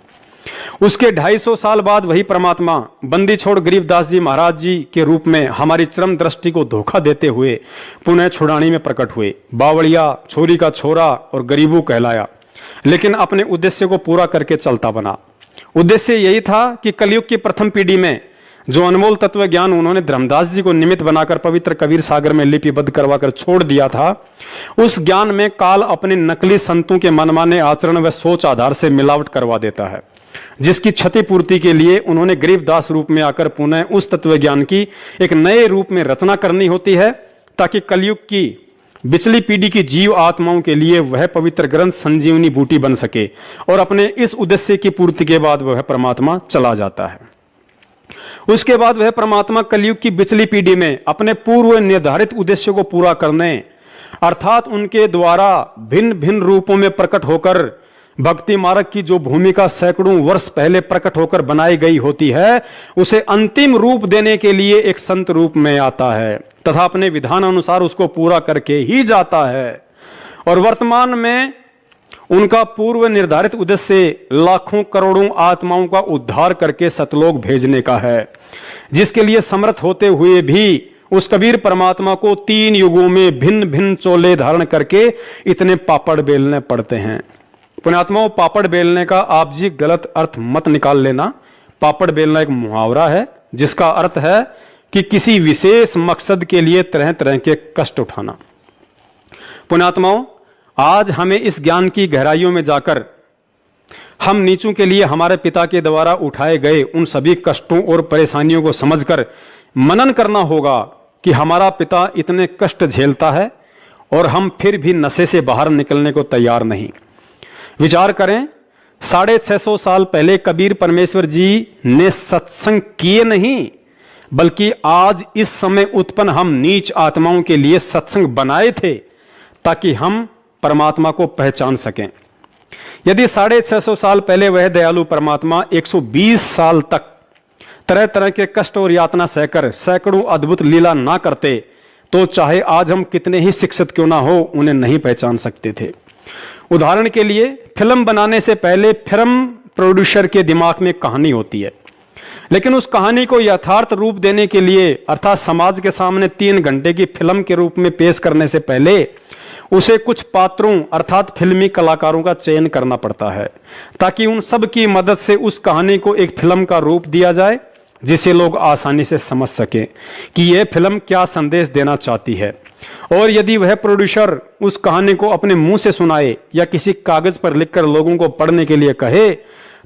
B: उसके 250 साल बाद वही परमात्मा बंदी छोड़ गरीबदास जी महाराज जी के रूप में हमारी चरम दृष्टि को धोखा देते हुए पुनः छुड़ानी में प्रकट हुए। बावड़िया, छोरी का छोरा और गरीबू कहलाया, लेकिन अपने उद्देश्य को पूरा करके चलता बना। उद्देश्य यही था कि कलयुग की प्रथम पीढ़ी में जो अनमोल तत्व ज्ञान उन्होंने धर्मदास जी को निमित्त बनाकर पवित्र कबीर सागर में लिपिबद्ध करवाकर छोड़ दिया था, उस ज्ञान में काल अपने नकली संतों के मनमाने आचरण व सोच आधार से मिलावट करवा देता है, जिसकी क्षतिपूर्ति के लिए उन्होंने गरीबदास रूप में आकर पुनः उस तत्व ज्ञान की एक नए रूप में रचना करनी होती है, ताकि कलयुग की बिचली पीढ़ी की जीव आत्माओं के लिए वह पवित्र ग्रंथ संजीवनी बूटी बन सके। और अपने इस उद्देश्य की पूर्ति के बाद वह परमात्मा चला जाता है। उसके बाद वह परमात्मा कलयुग की बिचली पीढ़ी में अपने पूर्व निर्धारित उद्देश्य को पूरा करने, अर्थात उनके द्वारा भिन्न भिन्न रूपों में प्रकट होकर भक्ति मार्ग की जो भूमिका सैकड़ों वर्ष पहले प्रकट होकर बनाई गई होती है, उसे अंतिम रूप देने के लिए एक संत रूप में आता है तथा अपने विधान अनुसार उसको पूरा करके ही जाता है। और वर्तमान में उनका पूर्व निर्धारित उद्देश्य लाखों करोड़ों आत्माओं का उद्धार करके सतलोक भेजने का है, जिसके लिए समर्थ होते हुए भी उस कबीर परमात्मा को 3 युगों में भिन्न भिन्न चोले धारण करके इतने पापड़ बेलने पड़ते हैं। पुण्यात्माओं, पापड़ बेलने का आप जी गलत अर्थ मत निकाल लेना। पापड़ बेलना एक मुहावरा है जिसका अर्थ है कि किसी विशेष मकसद के लिए तरह तरह के कष्ट उठाना। पुण्यात्माओं, आज हमें इस ज्ञान की गहराइयों में जाकर हम नीचों के लिए हमारे पिता के द्वारा उठाए गए उन सभी कष्टों और परेशानियों को समझकर मनन करना होगा कि हमारा पिता इतने कष्ट झेलता है और हम फिर भी नशे से बाहर निकलने को तैयार नहीं। विचार करें, 650 साल पहले कबीर परमेश्वर जी ने सत्संग किए नहीं, बल्कि आज इस समय उत्पन्न हम नीच आत्माओं के लिए सत्संग बनाए थे ताकि हम परमात्मा को पहचान सकें। यदि 650 साल पहले वह दयालु परमात्मा 120 साल तक तरह तरह के कष्ट और यातना सहकर सैकड़ों अद्भुत लीला ना करते तो चाहे आज हम कितने ही शिक्षित क्यों ना हो उन्हें नहीं पहचान सकते थे। उदाहरण के लिए, फिल्म बनाने से पहले फिल्म प्रोड्यूसर के दिमाग में कहानी होती है, लेकिन उस कहानी को यथार्थ रूप देने के लिए अर्थात समाज के सामने 3 घंटे की फिल्म के रूप में पेश करने से पहले उसे कुछ पात्रों अर्थात फिल्मी कलाकारों का चयन करना पड़ता है ताकि उन सब की मदद से उस कहानी को एक फिल्म का रूप दिया जाए जिसे लोग आसानी से समझ सकें कि यह फिल्म क्या संदेश देना चाहती है। और यदि वह प्रोड्यूसर उस कहानी को अपने मुंह से सुनाए या किसी कागज पर लिखकर लोगों को पढ़ने के लिए कहे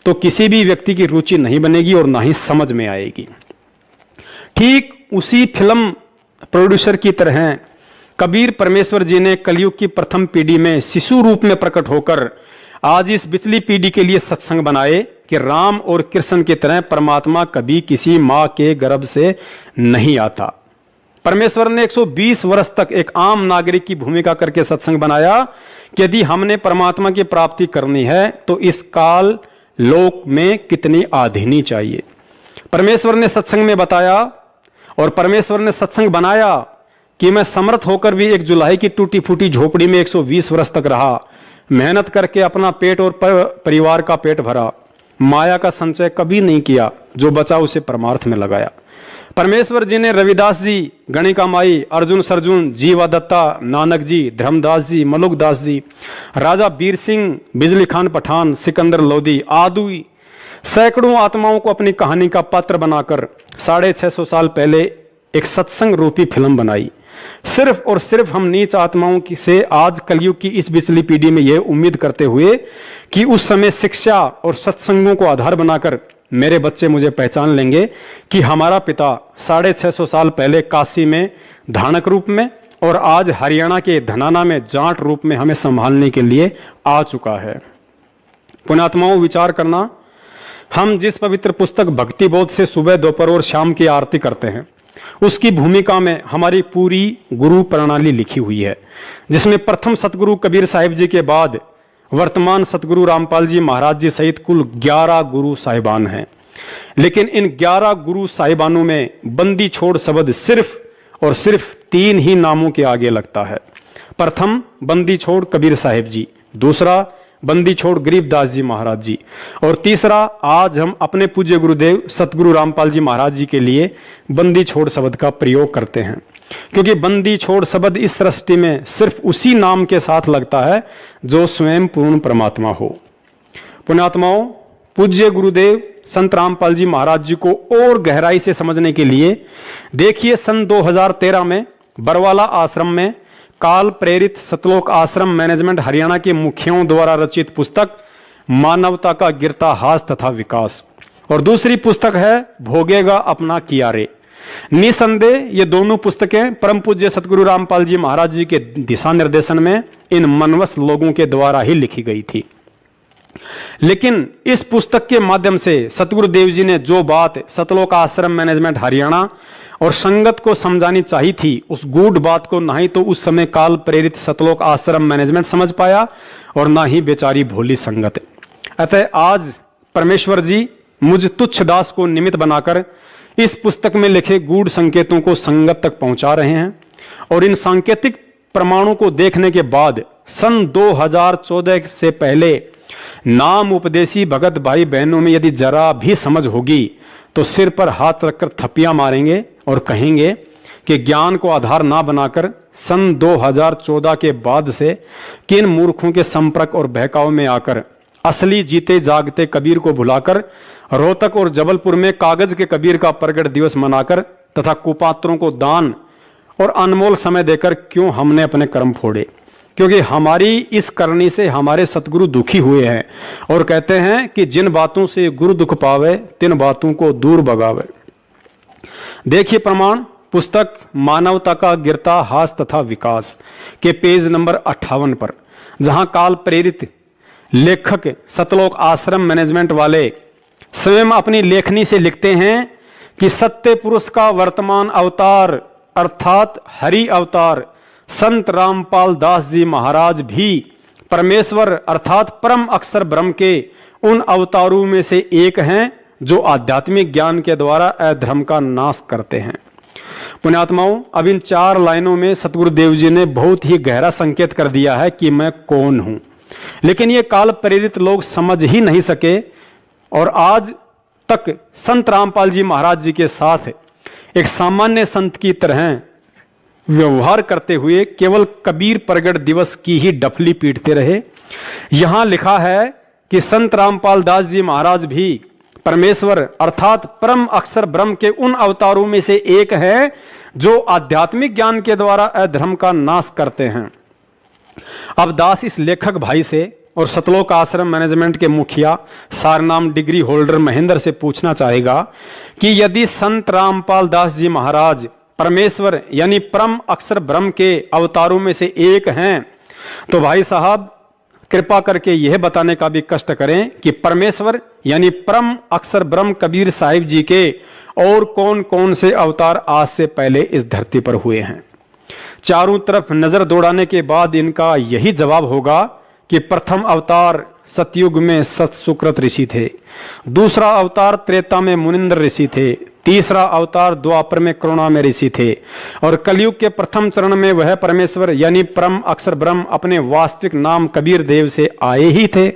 B: तो किसी भी व्यक्ति की रुचि नहीं बनेगी और ना ही समझ में आएगी। ठीक उसी फिल्म प्रोड्यूसर की तरह कबीर परमेश्वर जी ने कलयुग की प्रथम पीढ़ी में शिशु रूप में प्रकट होकर आज इस पिछली पीढ़ी के लिए सत्संग बनाए कि राम और कृष्ण की तरह परमात्मा कभी किसी मां के गर्भ से नहीं आता। परमेश्वर ने 120 वर्ष तक एक आम नागरिक की भूमिका करके सत्संग बनाया कि यदि हमने परमात्मा की प्राप्ति करनी है तो इस काल लोक में कितनी आधीनी चाहिए। परमेश्वर ने सत्संग में बताया और परमेश्वर ने सत्संग बनाया कि मैं समर्थ होकर भी एक जुलाई की टूटी फूटी झोपड़ी में 120 वर्ष तक रहा, मेहनत करके अपना पेट और परिवार का पेट भरा, माया का संचय कभी नहीं किया, जो बचा उसे परमार्थ में लगाया। परमेश्वर जी ने रविदास जी, गणिका माई, अर्जुन सरजुन, जीवा दत्ता, नानक जी, धर्मदास जी, मलुकदास जी, राजा बीर सिंह, बिजली खान पठान, सिकंदर लोधी आदि सैकड़ों आत्माओं को अपनी कहानी का पात्र बनाकर 650 साल पहले एक सत्संग रूपी फिल्म बनाई। सिर्फ और सिर्फ हम नीच आत्माओं की से आज कलयुग की इस पिछली पीढ़ी में यह उम्मीद करते हुए कि उस समय शिक्षा और सत्संगों को आधार बनाकर मेरे बच्चे मुझे पहचान लेंगे कि हमारा पिता 650 साल पहले काशी में धानक रूप में और आज हरियाणा के धनाना में जाट रूप में हमें संभालने के लिए आ चुका है। पुण्यात्माओं, विचार करना, हम जिस पवित्र पुस्तक भक्ति बोध से सुबह, दोपहर और शाम की आरती करते हैं उसकी भूमिका में हमारी पूरी गुरु प्रणाली लिखी हुई है, जिसमें प्रथम सतगुरु कबीर साहिब जी के बाद वर्तमान सतगुरु रामपाल जी महाराज जी सहित कुल 11 गुरु साहिबान हैं। लेकिन इन 11 गुरु साहिबानों में बंदी छोड़ शब्द सिर्फ और सिर्फ 3 ही नामों के आगे लगता है। प्रथम बंदी छोड़ कबीर साहिब जी, दूसरा बंदी छोड़ गरीबदास जी महाराज जी, और तीसरा आज हम अपने पूज्य गुरुदेव सतगुरु रामपाल जी महाराज जी के लिए बंदी छोड़ शब्द का प्रयोग करते हैं, क्योंकि बंदी छोड़ शब्द इस सृष्टि में सिर्फ उसी नाम के साथ लगता है जो स्वयं पूर्ण परमात्मा हो। पुण्यात्माओं, पूज्य गुरुदेव संत रामपाल जी महाराज जी को और गहराई से समझने के लिए देखिए सन 2013 में बरवाला आश्रम में काल प्रेरित सतलोक आश्रम मैनेजमेंट हरियाणा के मुखियाओं द्वारा रचित पुस्तक मानवता का गिरता हास तथा विकास, और दूसरी पुस्तक है भोगेगा अपना किया रे। निसंदेह ये दोनों पुस्तकें परम पूज्य सतगुरु रामपाल जी महाराज जी के दिशा निर्देशन में इन मनवस लोगों के द्वारा ही लिखी गई थी। लेकिन इस पुस्तक के माध्यम से सतगुरुदेव जी ने जो बात सतलोक आश्रम मैनेजमेंट हरियाणा और संगत को समझानी चाहिए थी, उस गूढ़ बात को ना ही तो उस समय काल प्रेरित सतलोक आश्रम मैनेजमेंट समझ पाया और ना ही बेचारी भोली संगत। अतः आज परमेश्वर जी मुझ तुच्छ दास को निमित्त बनाकर इस पुस्तक में लिखे गूढ़ संकेतों को संगत तक पहुंचा रहे हैं, और इन सांकेतिक प्रमाणों को देखने के बाद सन 2014 से पहले नाम उपदेशी भगत भाई बहनों में यदि जरा भी समझ होगी तो सिर पर हाथ रखकर थप्पियां मारेंगे और कहेंगे कि ज्ञान को आधार ना बनाकर सन 2014 के बाद से किन मूर्खों के संपर्क और बहकाव में आकर असली जीते जागते कबीर को भुलाकर रोहतक और जबलपुर में कागज के कबीर का प्रगट दिवस मनाकर तथा कुपात्रों को दान और अनमोल समय देकर क्यों हमने अपने कर्म फोड़े। क्योंकि हमारी इस करनी से हमारे सतगुरु दुखी हुए हैं और कहते हैं कि जिन बातों से गुरु दुख पावे तिन बातों को दूर भगावे। देखिए प्रमाण, पुस्तक मानवता का गिरता हास तथा विकास के पेज नंबर 58 पर, जहां काल प्रेरित लेखक सतलोक आश्रम मैनेजमेंट वाले स्वयं अपनी लेखनी से लिखते हैं कि सत्य पुरुष का वर्तमान अवतार अर्थात हरि अवतार संत रामपाल दास जी महाराज भी परमेश्वर अर्थात परम अक्षर ब्रह्म के उन अवतारों में से एक हैं जो आध्यात्मिक ज्ञान के द्वारा अधर्म का नाश करते हैं। पुण्यात्माओं, अब इन 4 लाइनों में सतगुरुदेव जी ने बहुत ही गहरा संकेत कर दिया है कि मैं कौन हूं, लेकिन ये काल प्रेरित लोग समझ ही नहीं सके और आज तक संत रामपाल जी महाराज जी के साथ एक सामान्य संत की तरह व्यवहार करते हुए केवल कबीर प्रगट दिवस की ही डफली पीटते रहे। यहां लिखा है कि संत रामपाल दास जी महाराज भी परमेश्वर अर्थात परम अक्षर ब्रह्म के उन अवतारों में से एक है जो आध्यात्मिक ज्ञान के द्वारा अधर्म का नाश करते हैं। अब दास इस लेखक भाई से और सतलोक आश्रम मैनेजमेंट के मुखिया सारनाम डिग्री होल्डर महेंद्र से पूछना चाहेगा कि यदि संत रामपाल दास जी महाराज परमेश्वर यानी परम अक्षर ब्रह्म के अवतारों में से एक हैं, तो भाई साहब कृपा करके यह बताने का भी कष्ट करें कि परमेश्वर यानी परम अक्षर ब्रह्म कबीर साहिब जी के और कौन कौन से अवतार आज से पहले इस धरती पर हुए हैं। चारों तरफ नजर दौड़ाने के बाद इनका यही जवाब होगा कि प्रथम अवतार सतयुग में सत सुकृत ऋषि थे, दूसरा अवतार त्रेता में मुनिंद्र ऋषि थे, तीसरा अवतार द्वापर में करुणा ऋषि थे और कलयुग के प्रथम चरण में वह परमेश्वर यानी परम अक्षर ब्रह्म अपने वास्तविक नाम कबीर देव से आए ही थे।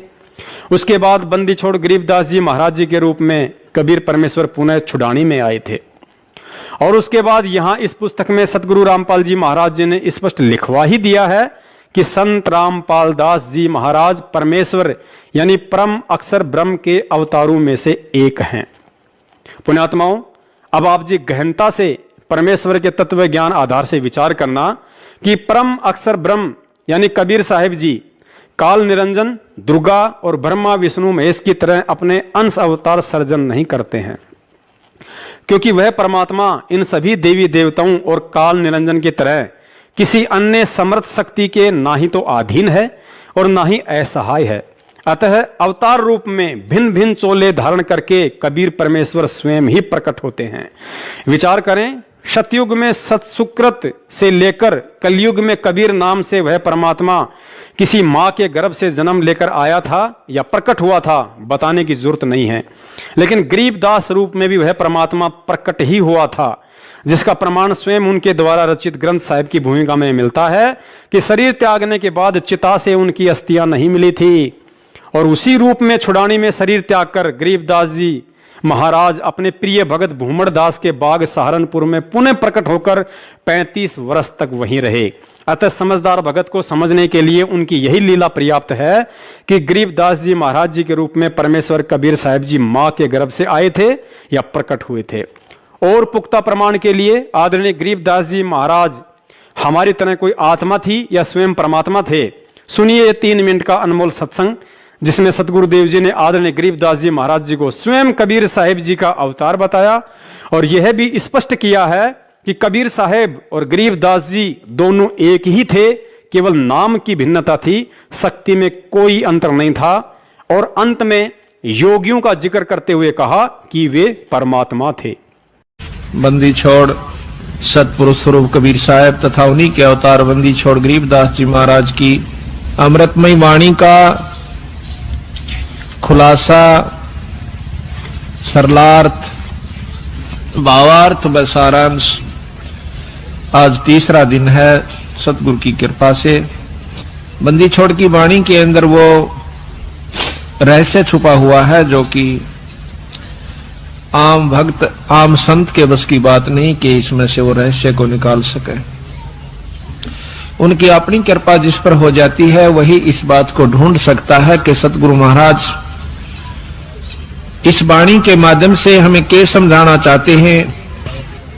B: उसके बाद बंदी छोड़ गरीबदास जी महाराज जी के रूप में कबीर परमेश्वर पुनः छुड़ानी में आए थे। और उसके बाद यहां इस पुस्तक में सतगुरु रामपाल जी महाराज जी ने स्पष्ट लिखवा ही दिया है कि संत रामपाल दास जी महाराज परमेश्वर यानी परम अक्षर ब्रह्म के अवतारों में से एक हैं। पुण्यात्माओं, अब आप जी गहनता से परमेश्वर के तत्व ज्ञान आधार से विचार करना कि परम अक्षर ब्रह्म यानी कबीर साहिब जी काल निरंजन दुर्गा और ब्रह्मा विष्णु महेश की तरह अपने अंश अवतार सर्जन नहीं करते हैं, क्योंकि वह परमात्मा इन सभी देवी देवताओं और काल निरंजन की तरह किसी अन्य समर्थ शक्ति के ना ही तो अधीन है और ना ही असहाय है। अतः अवतार रूप में भिन्न भिन्न चोले धारण करके कबीर परमेश्वर स्वयं ही प्रकट होते हैं। विचार करें, सतयुग में सतसुकृत से लेकर कलयुग में कबीर नाम से वह परमात्मा किसी मां के गर्भ से जन्म लेकर आया था या प्रकट हुआ था, बताने की जरूरत नहीं है, लेकिन गरीबदास रूप में भी वह परमात्मा प्रकट ही हुआ था, जिसका प्रमाण स्वयं उनके द्वारा रचित ग्रंथ साहिब की भूमिका में मिलता है कि शरीर त्यागने के बाद चिता से उनकी अस्थियां नहीं मिली थी और उसी रूप में छुड़ानी में शरीर त्याग कर गरीबदास जी महाराज अपने प्रिय भगत भूमड़ दास के बाग सहारनपुर में पुनः प्रकट होकर 35 वर्ष तक वहीं रहे। अतः समझदार भगत को समझने के लिए उनकी यही लीला पर्याप्त है कि गरीबदास जी महाराज जी के रूप में परमेश्वर कबीर साहिब जी मां के गर्भ से आए थे या प्रकट हुए थे। और पुख्ता प्रमाण के लिए आदरणीय गरीबदास जी महाराज हमारी तरह कोई आत्मा थी या स्वयं परमात्मा थे। सुनिए ये 3 मिनट का अनमोल सत्संग, जिसमें सतगुरुदेव जी ने आदरणीय गरीबदास जी महाराज जी को स्वयं कबीर साहिब जी का अवतार बताया और यह भी स्पष्ट किया है कि कबीर साहिब और गरीबदास जी दोनों एक ही थे, केवल नाम की भिन्नता थी, शक्ति में कोई अंतर नहीं था। और अंत में योगियों का जिक्र करते हुए कहा कि वे परमात्मा थे।
C: बंदी छोड़ सतपुरुष स्वरूप कबीर साहब तथा उन्हीं के अवतार बंदी छोड़ गरीबदास जी महाराज की अमृतमयी वाणी का खुलासा, सरलार्थ, भावार्थ व सारांश आज तीसरा दिन है सतगुरु की कृपा से। बंदी छोड़ की वाणी के अंदर वो रहस्य छुपा हुआ है जो कि आम भक्त आम संत के बस की बात नहीं कि इसमें से वो रहस्य को निकाल सके। उनकी अपनी कृपा जिस पर हो जाती है वही इस बात को ढूंढ सकता है कि सतगुरु महाराज इस वाणी के माध्यम से हमें क्या समझाना चाहते हैं।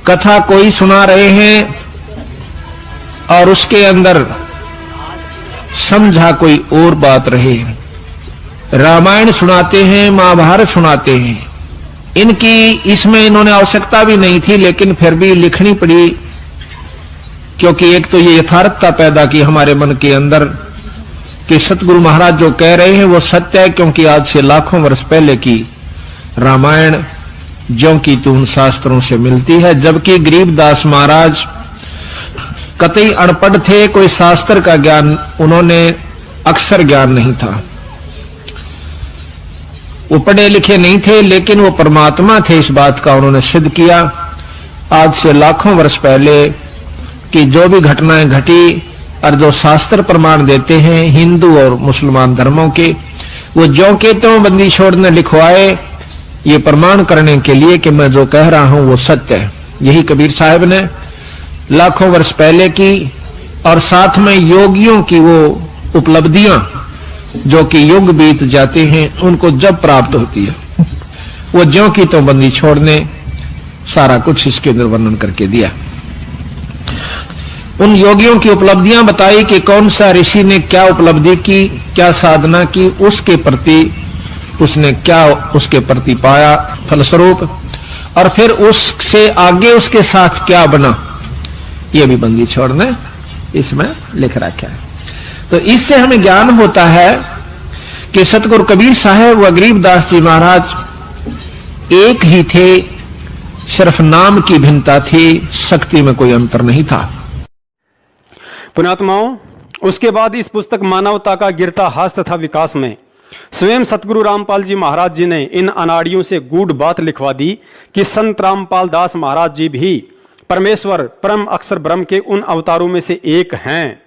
C: कथा कोई सुना रहे हैं और उसके अंदर
A: समझा कोई और बात रहे। रामायण सुनाते हैं, महाभारत सुनाते हैं, इनकी इसमें इन्होंने आवश्यकता भी नहीं थी, लेकिन फिर भी लिखनी पड़ी, क्योंकि एक तो ये यथार्थता पैदा की हमारे मन के अंदर कि सतगुरु महाराज जो कह रहे हैं वो सत्य है, क्योंकि आज से लाखों वर्ष पहले की रामायण ज्यों की त्यों उन शास्त्रों से मिलती है। जबकि गरीबदास महाराज कतई अनपढ़ थे, कोई शास्त्र का ज्ञान, उन्होंने अक्षर ज्ञान नहीं था, वो पढ़े लिखे नहीं थे, लेकिन वो परमात्मा थे, इस बात का उन्होंने सिद्ध किया। आज से लाखों वर्ष पहले की जो भी घटनाएं घटी और जो शास्त्र प्रमाण देते हैं हिंदू और मुसलमान धर्मों के, वो ज्यों के त्यों बंदी छोड़ ने लिखवाए, ये प्रमाण करने के लिए कि मैं जो कह रहा हूं वो सत्य है। यही कबीर साहब ने लाखों वर्ष पहले की, और साथ में योगियों की वो उपलब्धियां जो कि युग बीत जाते हैं उनको जब प्राप्त होती है, वो ज्यों की त्यों बंदी छोड़ने सारा कुछ इसके अंदर वर्णन करके दिया। उन योगियों की उपलब्धियां बताई कि कौन सा ऋषि ने क्या उपलब्धि की, क्या साधना की, उसके प्रति उसने क्या उसके प्रति पाया फलस्वरूप, और फिर उससे आगे उसके साथ क्या बना, ये भी बंदी छोड़ ने इसमें लिख रखा है। तो इससे हमें ज्ञान होता है कि सतगुरु कबीर साहब व गरीबदास जी महाराज एक ही थे, सिर्फ नाम की भिन्नता थी, शक्ति में कोई अंतर नहीं था।
B: पुण्यात्माओं, उसके बाद इस पुस्तक मानवता का गिरता हास तथा विकास में स्वयं सतगुरु रामपाल जी महाराज जी ने इन अनाड़ियों से गूढ़ बात लिखवा दी कि संत रामपाल दास महाराज जी भी परमेश्वर परम अक्षर ब्रह्म के उन अवतारों में से एक हैं।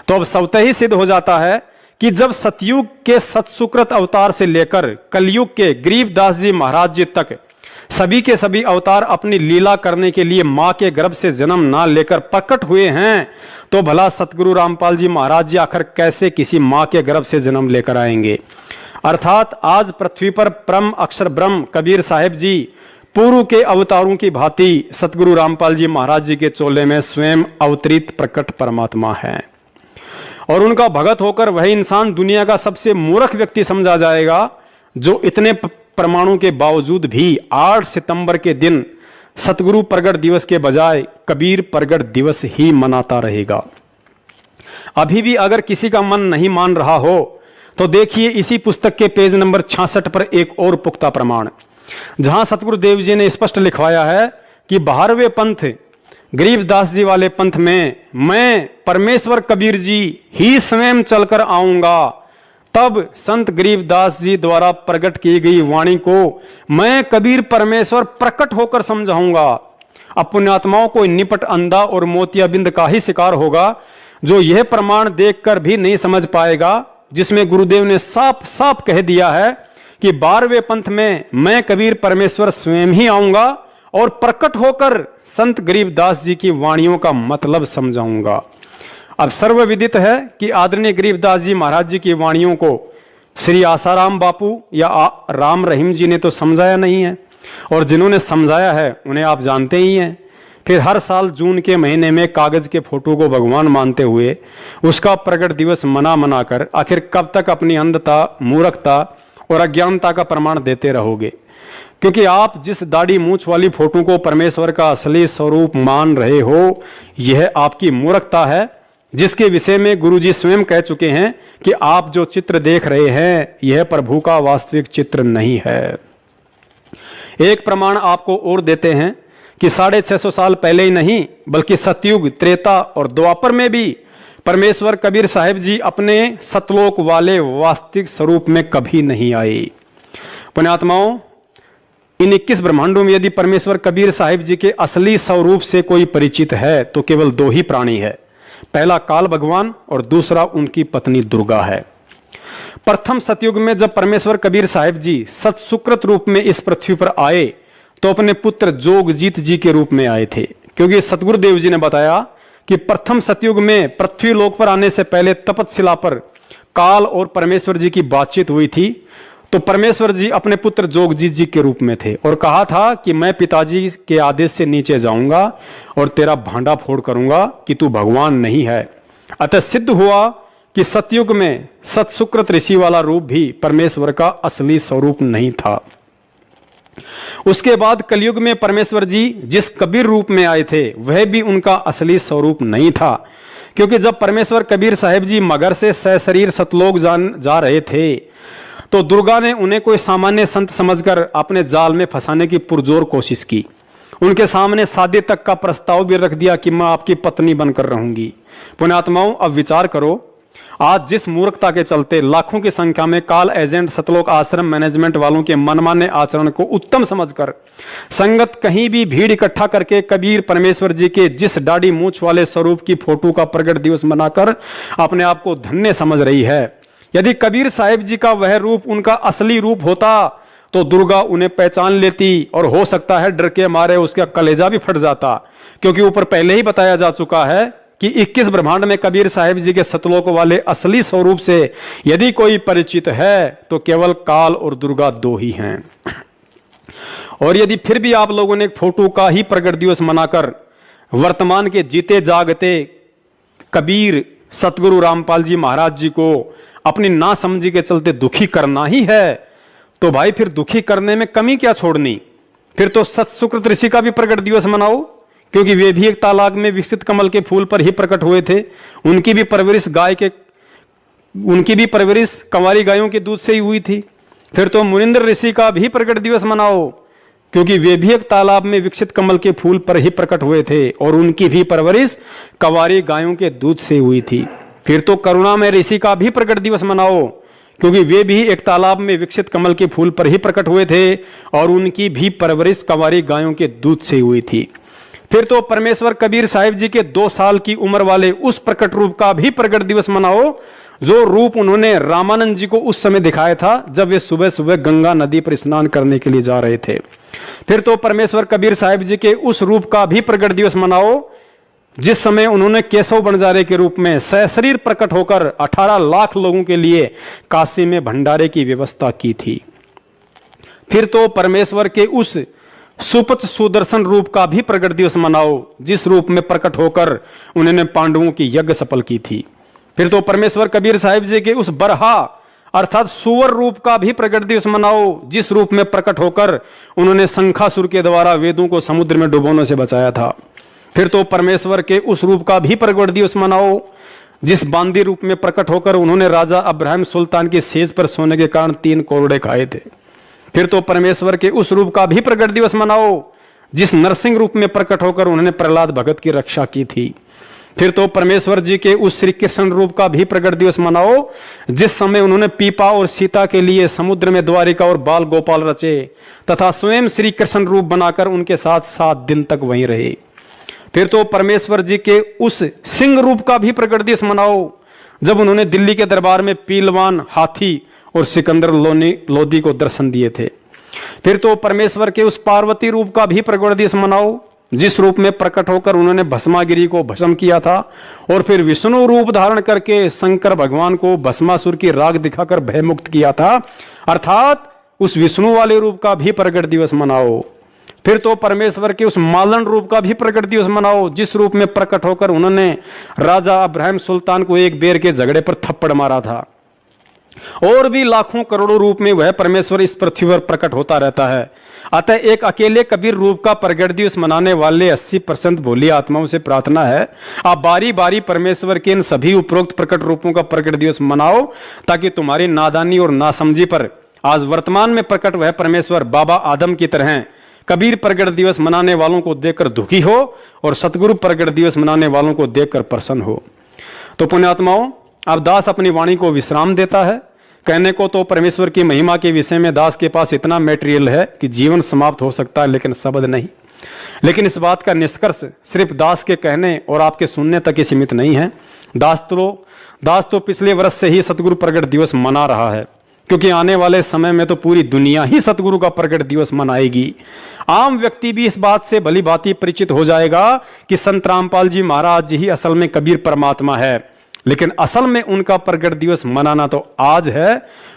B: तो अब स्वतः ही सिद्ध हो जाता है कि जब सतयुग के सतसुकृत अवतार से लेकर कलयुग के गरीबदास जी महाराज जी तक सभी के सभी अवतार अपनी लीला करने के लिए मां के गर्भ से जन्म ना लेकर प्रकट हुए हैं, तो भला सतगुरु रामपाल जी महाराज जी आखिर कैसे किसी मां के गर्भ से जन्म लेकर आएंगे। अर्थात आज पृथ्वी पर परम अक्षर ब्रह्म कबीर साहिब जी पूर्व के अवतारों की भांति सतगुरु रामपाल जी महाराज जी के चोले में स्वयं अवतरित प्रकट परमात्मा है, और उनका भगत होकर वह इंसान दुनिया का सबसे मूर्ख व्यक्ति समझा जाएगा जो इतने प्रमाणों के बावजूद भी 8 सितंबर के दिन सतगुरु प्रगट दिवस के बजाय कबीर प्रगट दिवस ही मनाता रहेगा। अभी भी अगर किसी का मन नहीं मान रहा हो तो देखिए इसी पुस्तक के पेज नंबर 66 पर एक और पुख्ता प्रमाण, जहां सतगुरु देव जी ने स्पष्ट लिखवाया है कि 12वें पंथ गरीबदास जी वाले पंथ में मैं परमेश्वर कबीर जी ही स्वयं चलकर आऊंगा, तब संत गरीबदास जी द्वारा प्रकट की गई वाणी को मैं कबीर परमेश्वर प्रकट होकर समझाऊंगा। अब पुण्यात्माओं को निपट अंधा और मोतियाबिंद का ही शिकार होगा जो यह प्रमाण देखकर भी नहीं समझ पाएगा, जिसमें गुरुदेव ने साफ साफ कह दिया है कि 12वें पंथ में मैं कबीर परमेश्वर स्वयं ही आऊंगा और प्रकट होकर संत गरीबदास जी की वाणियों का मतलब समझाऊंगा। अब सर्वविदित है कि आदरणीय गरीबदास जी महाराज जी की वाणियों को श्री आसाराम बापू या राम रहीम जी ने तो समझाया नहीं है, और जिन्होंने समझाया है उन्हें आप जानते ही हैं। फिर हर साल जून के महीने में कागज के फोटो को भगवान मानते हुए उसका प्रकट दिवस मना कर आखिर कब तक अपनी अंधता, मूर्खता और अज्ञानता का प्रमाण देते रहोगे? क्योंकि आप जिस दाढ़ी मूंछ वाली फोटो को परमेश्वर का असली स्वरूप मान रहे हो, यह आपकी मूर्खता है, जिसके विषय में गुरुजी स्वयं कह चुके हैं कि आप जो चित्र देख रहे हैं यह प्रभु का वास्तविक चित्र नहीं है। एक प्रमाण आपको और देते हैं कि 650 साल पहले ही नहीं बल्कि सतयुग, त्रेता और द्वापर में भी परमेश्वर कबीर साहिब जी अपने सतलोक वाले वास्तविक स्वरूप में कभी नहीं आए। पुण्यात्माओं, इन 21 ब्रह्मांडों में यदि परमेश्वर कबीर साहिब जी के असली स्वरूप से कोई परिचित है तो केवल 2 ही प्राणी है, पहला काल भगवान और दूसरा उनकी पत्नी दुर्गा है। प्रथम सतयुग में जब परमेश्वर कबीर साहिब जी सतसुकृत रूप में इस पृथ्वी पर आए तो अपने पुत्र जोगजीत जी के रूप में आए थे, क्योंकि सतगुरुदेव जी ने बताया कि प्रथम सतयुग में पृथ्वी लोक पर आने से पहले तपतशिला पर काल और परमेश्वर जी की बातचीत हुई थी। तो परमेश्वर जी अपने पुत्र जोगजीत जी के रूप में थे और कहा था कि मैं पिताजी के आदेश से नीचे जाऊंगा और तेरा भांडा फोड़ करूंगा कि तू भगवान नहीं है। अतः सिद्ध हुआ कि सतयुग में सतसुकृत ऋषि वाला रूप भी परमेश्वर का असली स्वरूप नहीं था। उसके बाद कलयुग में परमेश्वर जी जिस कबीर रूप में आए थे वह भी उनका असली स्वरूप नहीं था, क्योंकि जब परमेश्वर कबीर साहिब जी मगर से सशरीर सतलोक जा रहे थे तो दुर्गा ने उन्हें कोई सामान्य संत समझकर अपने जाल में फंसाने की पुरजोर कोशिश की। उनके सामने शादी तक का प्रस्ताव भी रख दिया कि मैं आपकी पत्नी बनकर रहूंगी। पुण्यात्माओं, अब विचार करो, आज जिस मूर्खता के चलते लाखों की संख्या में काल एजेंट सतलोक आश्रम मैनेजमेंट वालों के मनमाने आचरण को उत्तम समझकर संगत कहीं भी भीड़ इकट्ठा करके कबीर परमेश्वर जी के जिस दाढ़ी मूंछ वाले स्वरूप की फोटो का प्रकट दिवस मनाकर अपने आप को धन्य समझ रही है। यदि कबीर साहिब जी का वह रूप उनका असली रूप होता तो दुर्गा उन्हें पहचान लेती और हो सकता है डर के मारे उसका कलेजा भी फट जाता, क्योंकि ऊपर पहले ही बताया जा चुका है कि 21 ब्रह्मांड में कबीर साहिब जी के सतलोक वाले असली स्वरूप से यदि कोई परिचित है तो केवल काल और दुर्गा दो ही हैं। और यदि फिर भी आप लोगों ने फोटो का ही प्रकट दिवस मनाकर वर्तमान के जीते जागते कबीर सतगुरु रामपाल जी महाराज जी को अपनी नासमझी के चलते दुखी करना ही है, तो भाई फिर दुखी करने में कमी क्या छोड़नी। फिर तो सतसुकृत ऋषि का भी प्रकट दिवस मनाओ, क्योंकि वे भी एक तालाब में विकसित कमल के फूल पर ही प्रकट हुए थे। उनकी भी परवरिश कंवारी गायों के दूध से ही हुई थी। फिर तो मुनिंद्र ऋषि का भी प्रकट दिवस मनाओ, क्योंकि वे भी एक तालाब में विकसित कमल के फूल पर ही प्रकट हुए थे और उनकी भी परवरिश कंवारी गायों के दूध से हुई थी। फिर तो करुणामय ऋषि का भी प्रकट दिवस मनाओ, क्योंकि वे भी एक तालाब में विकसित कमल के फूल पर ही प्रकट हुए थे और उनकी भी परवरिश कंवारी गायों के दूध से हुई थी। फिर तो परमेश्वर कबीर साहिब जी के 2 साल की उम्र वाले उस प्रकट रूप का भी प्रकट दिवस मनाओ, जो रूप उन्होंने रामानंद जी को उस समय दिखाया था जब वे सुबह सुबह गंगा नदी पर स्नान करने के लिए जा रहे थे। फिर तो परमेश्वर कबीर साहिब जी के उस रूप का भी प्रकट दिवस मनाओ जिस समय उन्होंने केशव बंजारे के रूप में सशरीर प्रकट होकर 18 लाख लोगों के लिए काशी में भंडारे की व्यवस्था की थी। फिर तो परमेश्वर के उस सुपच सुदर्शन रूप का भी प्रकट दिवस मनाओ जिस रूप में प्रकट होकर उन्होंने पांडवों की यज्ञ सफल की थी। फिर तो परमेश्वर कबीर साहिब जी के उस बरहा अर्थात सुवर रूप का भी प्रकट दिवस मनाओ जिस रूप में प्रकट होकर उन्होंने शंखासुर के द्वारा वेदों को समुद्र में डुबोने से बचाया था। फिर तो परमेश्वर के उस रूप का भी प्रकट दिवस मनाओ जिस बांदी रूप में प्रकट होकर उन्होंने राजा अब्राहिम सुल्तान की सेज पर सोने के कारण 3 कोरड़े खाए थे। फिर तो परमेश्वर के उस रूप का भी प्रकट दिवस मनाओ जिस नरसिंह रूप में प्रकट होकर उन्होंने प्रहलाद भगत की रक्षा की थी। फिर तो परमेश्वर जी के उस श्री कृष्ण रूप का भी प्रकट दिवस मनाओ जिस समय उन्होंने पीपा और सीता के लिए समुद्र में द्वारिका और बाल गोपाल रचे तथा स्वयं श्री कृष्ण रूप बनाकर उनके साथ 7 दिन तक वहीं रहे। फिर तो परमेश्वर जी के उस सिंह रूप का भी प्रकट दिवस मनाओ जब उन्होंने दिल्ली के दरबार में पीलवान हाथी और सिकंदर लोदी को दर्शन दिए थे। फिर तो परमेश्वर के उस पार्वती रूप का भी प्रकट दिवस मनाओ जिस रूप में प्रकट होकर उन्होंने भस्मागिरी को भस्म किया था और फिर विष्णु रूप धारण करके शंकर भगवान को भस्मासुर की राग दिखाकर भयमुक्त किया था, अर्थात उस विष्णु वाले रूप का भी प्रकट दिवस मनाओ। फिर तो परमेश्वर के उस मालन रूप का भी प्रकट दिवस मनाओ जिस रूप में प्रकट होकर उन्होंने राजा अब्राहिम सुल्तान को एक बेर के झगड़े पर थप्पड़ मारा था। और भी लाखों करोड़ों रूप में वह परमेश्वर इस पृथ्वी पर प्रकट होता रहता है। अतः एक अकेले कबीर रूप का प्रकट दिवस मनाने वाले 80% भोली आत्माओं से प्रार्थना है, आप बारी बारी परमेश्वर के इन सभी उपरोक्त प्रकट रूपों का प्रकट दिवस मनाओ ताकि तुम्हारी नादानी और नासमझी पर आज वर्तमान में प्रकट वह परमेश्वर बाबा आदम की तरह कबीर प्रकट दिवस मनाने वालों को देखकर दुखी हो और सतगुरु प्रकट दिवस मनाने वालों को देखकर प्रसन्न हो। तो पुण्यात्माओं, अब दास अपनी वाणी को विश्राम देता है। कहने को तो परमेश्वर की महिमा के विषय में दास के पास इतना मटेरियल है कि जीवन समाप्त हो सकता है, लेकिन शब्द नहीं। लेकिन इस बात का निष्कर्ष सिर्फ दास के कहने और आपके सुनने तक ही सीमित नहीं है। दास तो पिछले वर्ष से ही सतगुरु प्रकट दिवस मना रहा है, क्योंकि आने वाले समय में तो पूरी दुनिया ही सतगुरु का प्रकट दिवस मनाएगी। आम व्यक्ति भी इस बात से भली भांति परिचित हो जाएगा कि संत रामपाल जी महाराज जी ही असल में कबीर परमात्मा है, लेकिन असल में उनका प्रकट दिवस मनाना तो आज है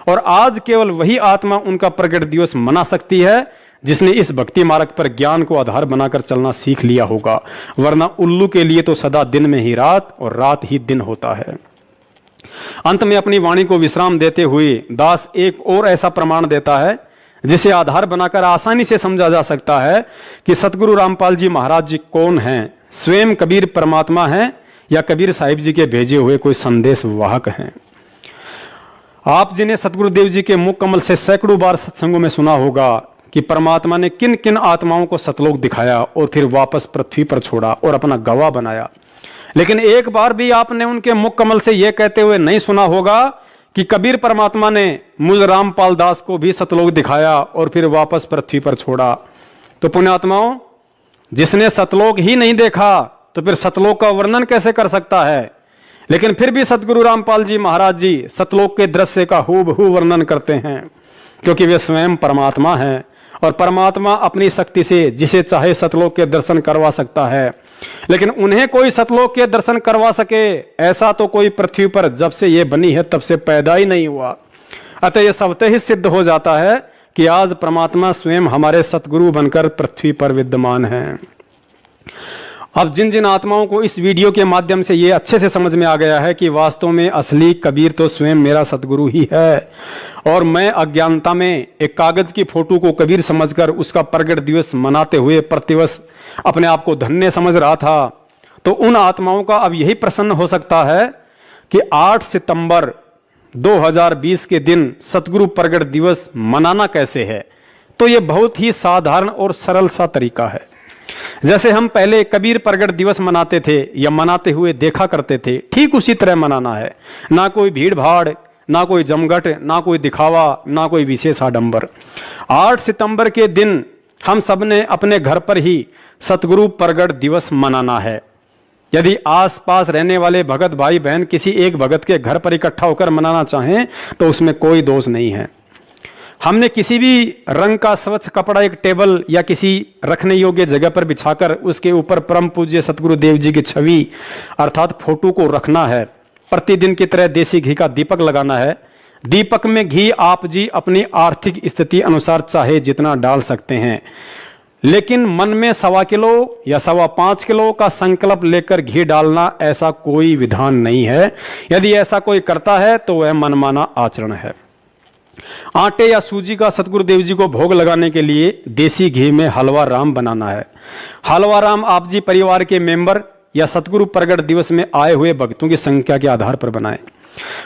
B: और आज केवल वही आत्मा उनका प्रकट दिवस मना सकती है जिसने इस भक्ति मार्ग पर ज्ञान को आधार बनाकर चलना सीख लिया होगा, वरना उल्लू के लिए तो सदा दिन में ही रात और रात ही दिन होता है। अंत में अपनी वाणी को विश्राम देते हुए दास एक और ऐसा प्रमाण देता है जिसे आधार बनाकर आसानी से समझा जा सकता है कि सतगुरु रामपाल जी महाराज जी कौन हैं, स्वयं कबीर परमात्मा हैं या कबीर साहिब जी के भेजे हुए कोई संदेश वाहक हैं। आप जिन्हें सतगुरुदेव जी के मुख कमल से सैकड़ों बार सत्संगों में सुना होगा कि परमात्मा ने किन किन आत्माओं को सतलोक दिखाया और फिर वापस पृथ्वी पर छोड़ा और अपना गवाह बनाया, लेकिन एक बार भी आपने उनके मुख कमल से यह कहते हुए नहीं सुना होगा कि कबीर परमात्मा ने मुझ रामपाल दास को भी सतलोक दिखाया और फिर वापस पृथ्वी पर छोड़ा। तो पुण्यात्माओं, जिसने सतलोक ही नहीं देखा तो फिर सतलोक का वर्णन कैसे कर सकता है? लेकिन फिर भी सतगुरु रामपाल जी महाराज जी सतलोक के दृश्य का हूबहू वर्णन करते हैं, क्योंकि वे स्वयं परमात्मा हैं और परमात्मा अपनी शक्ति से जिसे चाहे सतलोक के दर्शन करवा सकता है। लेकिन उन्हें कोई सतलोक के दर्शन करवा सके ऐसा तो कोई पृथ्वी पर जब से ये बनी है तब से पैदा ही नहीं हुआ। अतः यह स्वतः ही सिद्ध हो जाता है कि आज परमात्मा स्वयं हमारे सतगुरु बनकर पृथ्वी पर विद्यमान हैं। अब जिन जिन आत्माओं को इस वीडियो के माध्यम से ये अच्छे से समझ में आ गया है कि वास्तव में असली कबीर तो स्वयं मेरा सतगुरु ही है और मैं अज्ञानता में एक कागज की फोटो को कबीर समझकर उसका प्रगट दिवस मनाते हुए प्रतिवर्ष अपने आप को धन्य समझ रहा था, तो उन आत्माओं का अब यही प्रश्न हो सकता है कि 8 सितंबर 2020 के दिन सतगुरु प्रगट दिवस मनाना कैसे है। तो ये बहुत ही साधारण और सरल सा तरीका है। जैसे हम पहले कबीर प्रगट दिवस मनाते थे या मनाते हुए देखा करते थे, ठीक उसी तरह मनाना है। ना कोई भीड़ भाड़, ना कोई जमघट, ना कोई दिखावा, ना कोई विशेष आडंबर। 8 सितंबर के दिन हम सब ने अपने घर पर ही सतगुरु प्रगट दिवस मनाना है। यदि आसपास रहने वाले भगत भाई बहन किसी एक भगत के घर पर इकट्ठा होकर मनाना चाहें तो उसमें कोई दोष नहीं है। हमने किसी भी रंग का स्वच्छ कपड़ा एक टेबल या किसी रखने योग्य जगह पर बिछाकर उसके ऊपर परम पूज्य सतगुरु देव जी की छवि अर्थात फोटो को रखना है। प्रतिदिन की तरह देसी घी का दीपक लगाना है। दीपक में घी आप जी अपनी आर्थिक स्थिति अनुसार चाहे जितना डाल सकते हैं, लेकिन मन में 1.25 किलो या 5.25 किलो का संकल्प लेकर घी डालना ऐसा कोई विधान नहीं है। यदि ऐसा कोई करता है तो वह मनमाना आचरण है। आटे या सूजी का सतगुरुदेव जी को भोग लगाने के लिए देसी घी में हलवा राम बनाना है। हलवा राम आप जी परिवार के मेंबर या सतगुरु प्रगट दिवस में आए हुए भक्तों की संख्या के आधार पर बनाएं।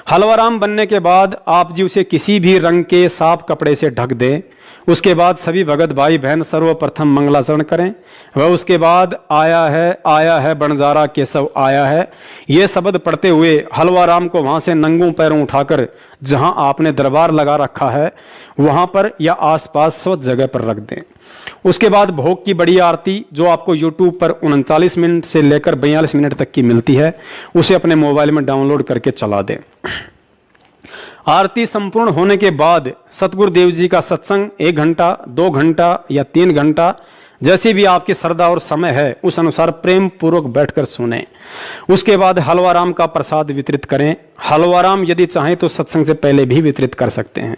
B: हलवा राम बनने के बाद आप जी उसे किसी भी रंग के साफ कपड़े से ढक दें। उसके बाद सभी भगत भाई बहन सर्वप्रथम मंगलाचरण करें। वह उसके बाद आया है बंजारा केशव आया है, ये शब्द पढ़ते हुए हलवा राम को वहां से नंगों पैरों उठाकर जहां आपने दरबार लगा रखा है वहां पर या आसपास स्वच्छ जगह पर रख दें। उसके बाद भोग की बड़ी आरती जो आपको YouTube पर 39 मिनट से लेकर 42 मिनट तक की मिलती है, उसे अपने मोबाइल में डाउनलोड करके चला दें। आरती संपूर्ण होने के बाद सतगुरु देव जी का सत्संग 1 घंटा, 2 घंटा या 3 घंटा जैसी भी आपकी श्रद्धा और समय है उस अनुसार प्रेम पूर्वक बैठकर सुने। उसके बाद हलवा राम का प्रसाद वितरित करें। हलवा राम यदि चाहें तो सत्संग से पहले भी वितरित कर सकते हैं।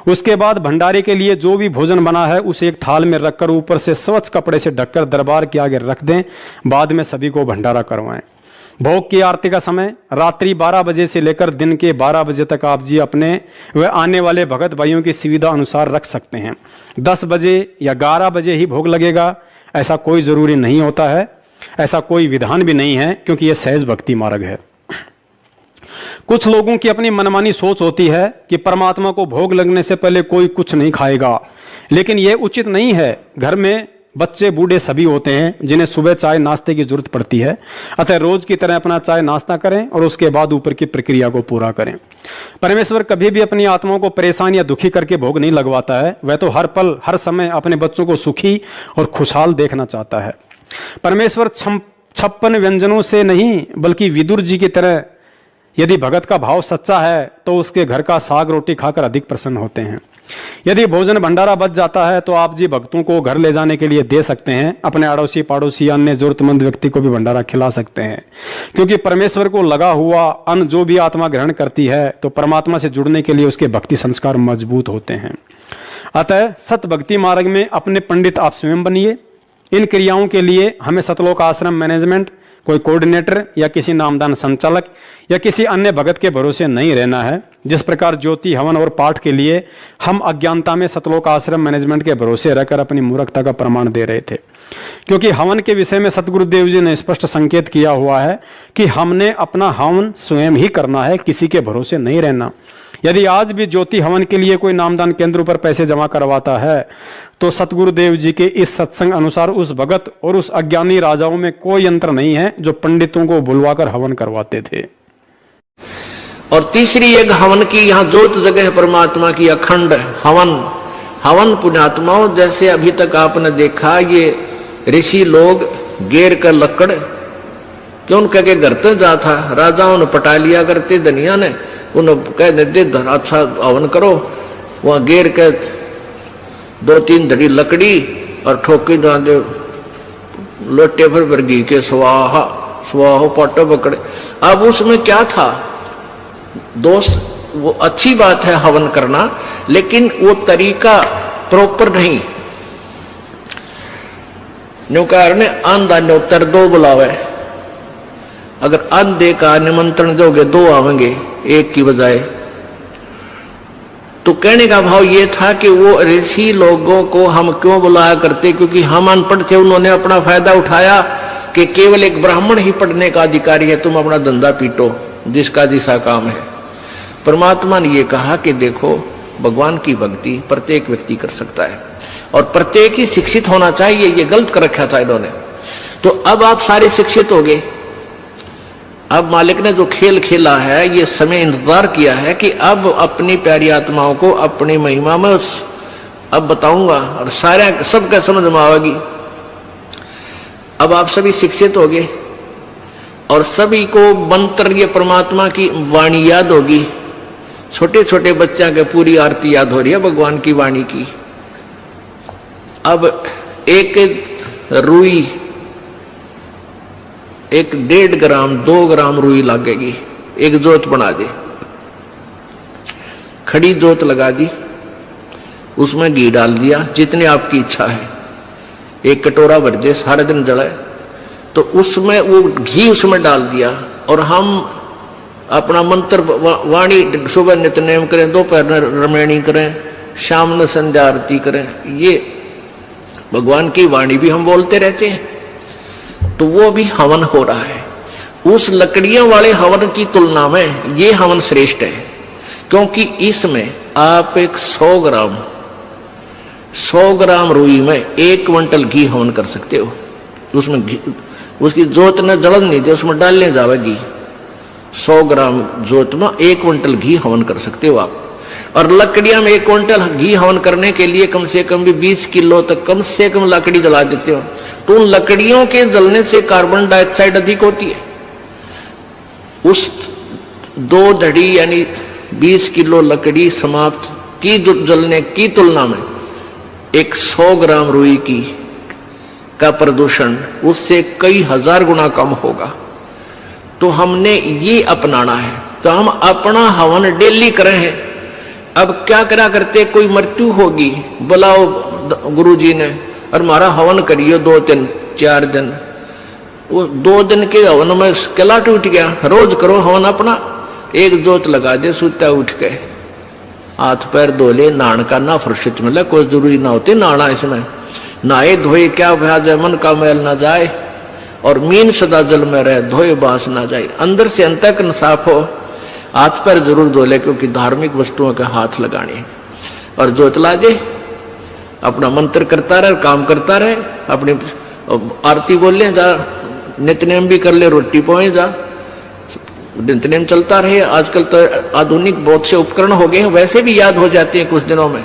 B: उसके बाद भंडारे के लिए जो भी भोजन बना है उसे एक थाल में रखकर ऊपर से स्वच्छ कपड़े से ढककर दरबार के आगे रख दें। बाद में सभी को भंडारा करवाएं। भोग की आरती का समय रात्रि 12 बजे से लेकर दिन के 12 बजे तक आप जी अपने व आने वाले भगत भाइयों की सुविधा अनुसार रख सकते हैं। 10 बजे या 11 बजे ही भोग लगेगा ऐसा कोई जरूरी नहीं होता है, ऐसा कोई विधान भी नहीं है, क्योंकि यह सहज भक्ति मार्ग है। कुछ लोगों की अपनी मनमानी सोच होती है कि परमात्मा को भोग लगने से पहले कोई कुछ नहीं खाएगा, लेकिन यह उचित नहीं है। घर में बच्चे बूढ़े सभी होते हैं जिन्हें सुबह चाय नाश्ते की जरूरत पड़ती है। अतः रोज की तरह अपना चाय नाश्ता करें और उसके बाद ऊपर की प्रक्रिया को पूरा करें। परमेश्वर कभी भी अपनी आत्माओं को परेशान या दुखी करके भोग नहीं लगवाता है। वह तो हर पल हर समय अपने बच्चों को सुखी और खुशहाल देखना चाहता है। परमेश्वर 56 व्यंजनों से नहीं बल्कि विदुर जी की तरह यदि भगत का भाव सच्चा है तो उसके घर का साग रोटी खाकर अधिक प्रसन्न होते हैं। यदि भोजन भंडारा बच जाता है तो आप जी भक्तों को घर ले जाने के लिए दे सकते हैं। अपने अड़ोसी पड़ोसी अन्य जरूरतमंद व्यक्ति को भी भंडारा खिला सकते हैं, क्योंकि परमेश्वर को लगा हुआ अन्न जो भी आत्मा ग्रहण करती है तो परमात्मा से जुड़ने के लिए उसके भक्ति संस्कार मजबूत होते हैं। अतः सत भक्ति मार्ग में अपने पंडित आप स्वयं बनिए। इन क्रियाओं के लिए हमें सतलोक आश्रम मैनेजमेंट कोई कोऑर्डिनेटर या किसी नामदान संचालक या किसी अन्य भगत के भरोसे नहीं रहना है। जिस प्रकार ज्योति, हवन और पाठ के लिए हम अज्ञानता में सतलोक आश्रम मैनेजमेंट के भरोसे रहकर अपनी मूर्खता का प्रमाण दे रहे थे, क्योंकि हवन के विषय में सतगुरुदेव जी ने स्पष्ट संकेत किया हुआ है कि हमने अपना हवन स्वयं ही करना है, किसी के भरोसे नहीं रहना। यदि आज भी ज्योति हवन के लिए कोई नामदान केंद्रों पर पैसे जमा करवाता है तो सतगुरुदेव जी के इस सत्संग अनुसार उस भगत और उस अज्ञानी राजाओं में कोई यंत्र नहीं है जो पंडितों को बुलवाकर हवन करवाते थे।
A: और तीसरी एक हवन की यहाँ ज्योत जगह है परमात्मा की अखंड हवन। हवन पुण्यात्माओं, जैसे अभी तक आपने देखा ये ऋषि लोग गेर कर लकड़ क्यों कह के घर तक जा था, राजाओं ने पटा लिया करते, धनिया ने उन्हें कह देते अच्छा हवन करो, वहां गेर के 2-3 धड़ी लकड़ी और ठोकी दे लोटे भर घी के स्वाहा स्वाहो पाटो पकड़े। अब उसमें क्या था दोस्त, वो अच्छी बात है हवन करना, लेकिन वो तरीका प्रॉपर नहीं। न्यूकार ने आंधा न्योतर 2 बुलावे, अगर आंधे का निमंत्रण दोगे 2 आवेंगे एक की बजाय। तो कहने का भाव ये था कि वो ऋषि लोगों को हम क्यों बुलाया करते, क्योंकि हम अनपढ़ थे, उन्होंने अपना फायदा उठाया कि केवल एक ब्राह्मण ही पढ़ने का अधिकारी है, तुम अपना धंधा पीटो, जिसका जिसा काम है। परमात्मा ने ये कहा कि देखो भगवान की भक्ति प्रत्येक व्यक्ति कर सकता है और प्रत्येक ही शिक्षित होना चाहिए, ये गलत कर रखा था इन्होंने। तो अब आप सारे शिक्षित हो गए। अब मालिक ने जो खेल खेला है, ये समय इंतजार किया है कि अब अपनी प्यारी आत्माओं को अपनी महिमा में अब बताऊंगा और सारे सबका समझ में आवेगी। अब आप सभी शिक्षित हो गए और सभी को मंत्र ये परमात्मा की वाणी याद होगी। छोटे छोटे बच्चा के पूरी आरती याद हो रही है भगवान की वाणी की। अब एक रुई 1.5 ग्राम 2 ग्राम रुई लगेगी, एक जोत बना दे, खड़ी जोत लगा दी, उसमें घी डाल दिया जितनी आपकी इच्छा है, 1 कटोरा भर दे, सारे दिन जलाए। तो उसमें वो घी उसमें डाल दिया और हम अपना मंत्र वाणी सुबह नित्यनेम करें, दोपहर रमैणी करें, शाम में संध्या आरती करें, ये भगवान की वाणी भी हम बोलते रहते हैं। तो वो भी हवन हो रहा है। उस लकड़ियों वाले हवन की तुलना में ये हवन श्रेष्ठ है, क्योंकि इसमें आप एक 100 ग्राम रुई में 1 क्विंटल घी हवन कर सकते हो। उसमें घी, उसकी जोत न जलन नहीं दे, उसमें डालने जाएगी। 100 ग्राम जोत में 1 क्विंटल घी हवन कर सकते हो आप। और लकड़ियां में 1 क्विंटल घी हवन करने के लिए कम से कम भी 20 किलो तक कम से कम लकड़ी जला देते हो। तो उन लकड़ियों के जलने से कार्बन डाइऑक्साइड अधिक होती है। उस 2 धड़ी यानी 20 किलो लकड़ी समाप्त की जलने की तुलना में एक 100 ग्राम रुई की का प्रदूषण उससे कई हजार गुना कम होगा। तो हमने ये अपनाना है। तो हम अपना हवन डेली करें हैं। अब क्या करा करते, कोई मृत्यु होगी, बुलाओ गुरुजी ने और हमारा हवन करियो 2 दिन 4 दिन। वो 2 दिन के हवन में किला टूट गया। रोज करो हवन अपना, 1 जोत लगा दे, सुता उठ के हाथ पैर धो ले, नहाने का ना फुर्सत मिले, कोई जरूरी ना होती नहाना। इसमें नहाए धोए क्या भ्याज है, मन का मैल ना जाए और मीन सदा जल में रहे, धोए बांस ना जाए। अंदर से अंत तक साफ हो, हाथ पैर जरूर धो ले, क्योंकि धार्मिक वस्तुओं के हाथ लगाने। और जोत ला दे, अपना मंत्र करता रहे, काम करता रहे, अपनी आरती बोल ले, जा नित्यनेम भी कर ले, रोटी पहुंचे जा, नित्यनेम चलता रहे। आजकल तो आधुनिक बहुत से उपकरण हो गए हैं, वैसे भी याद हो जाते हैं कुछ दिनों में।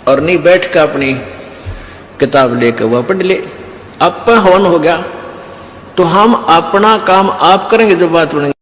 A: और नहीं बैठ कर अपनी किताब लेकर वह पढ़ ले। अब हवन हो गया तो हम अपना काम आप करेंगे, जो बात बनेगी।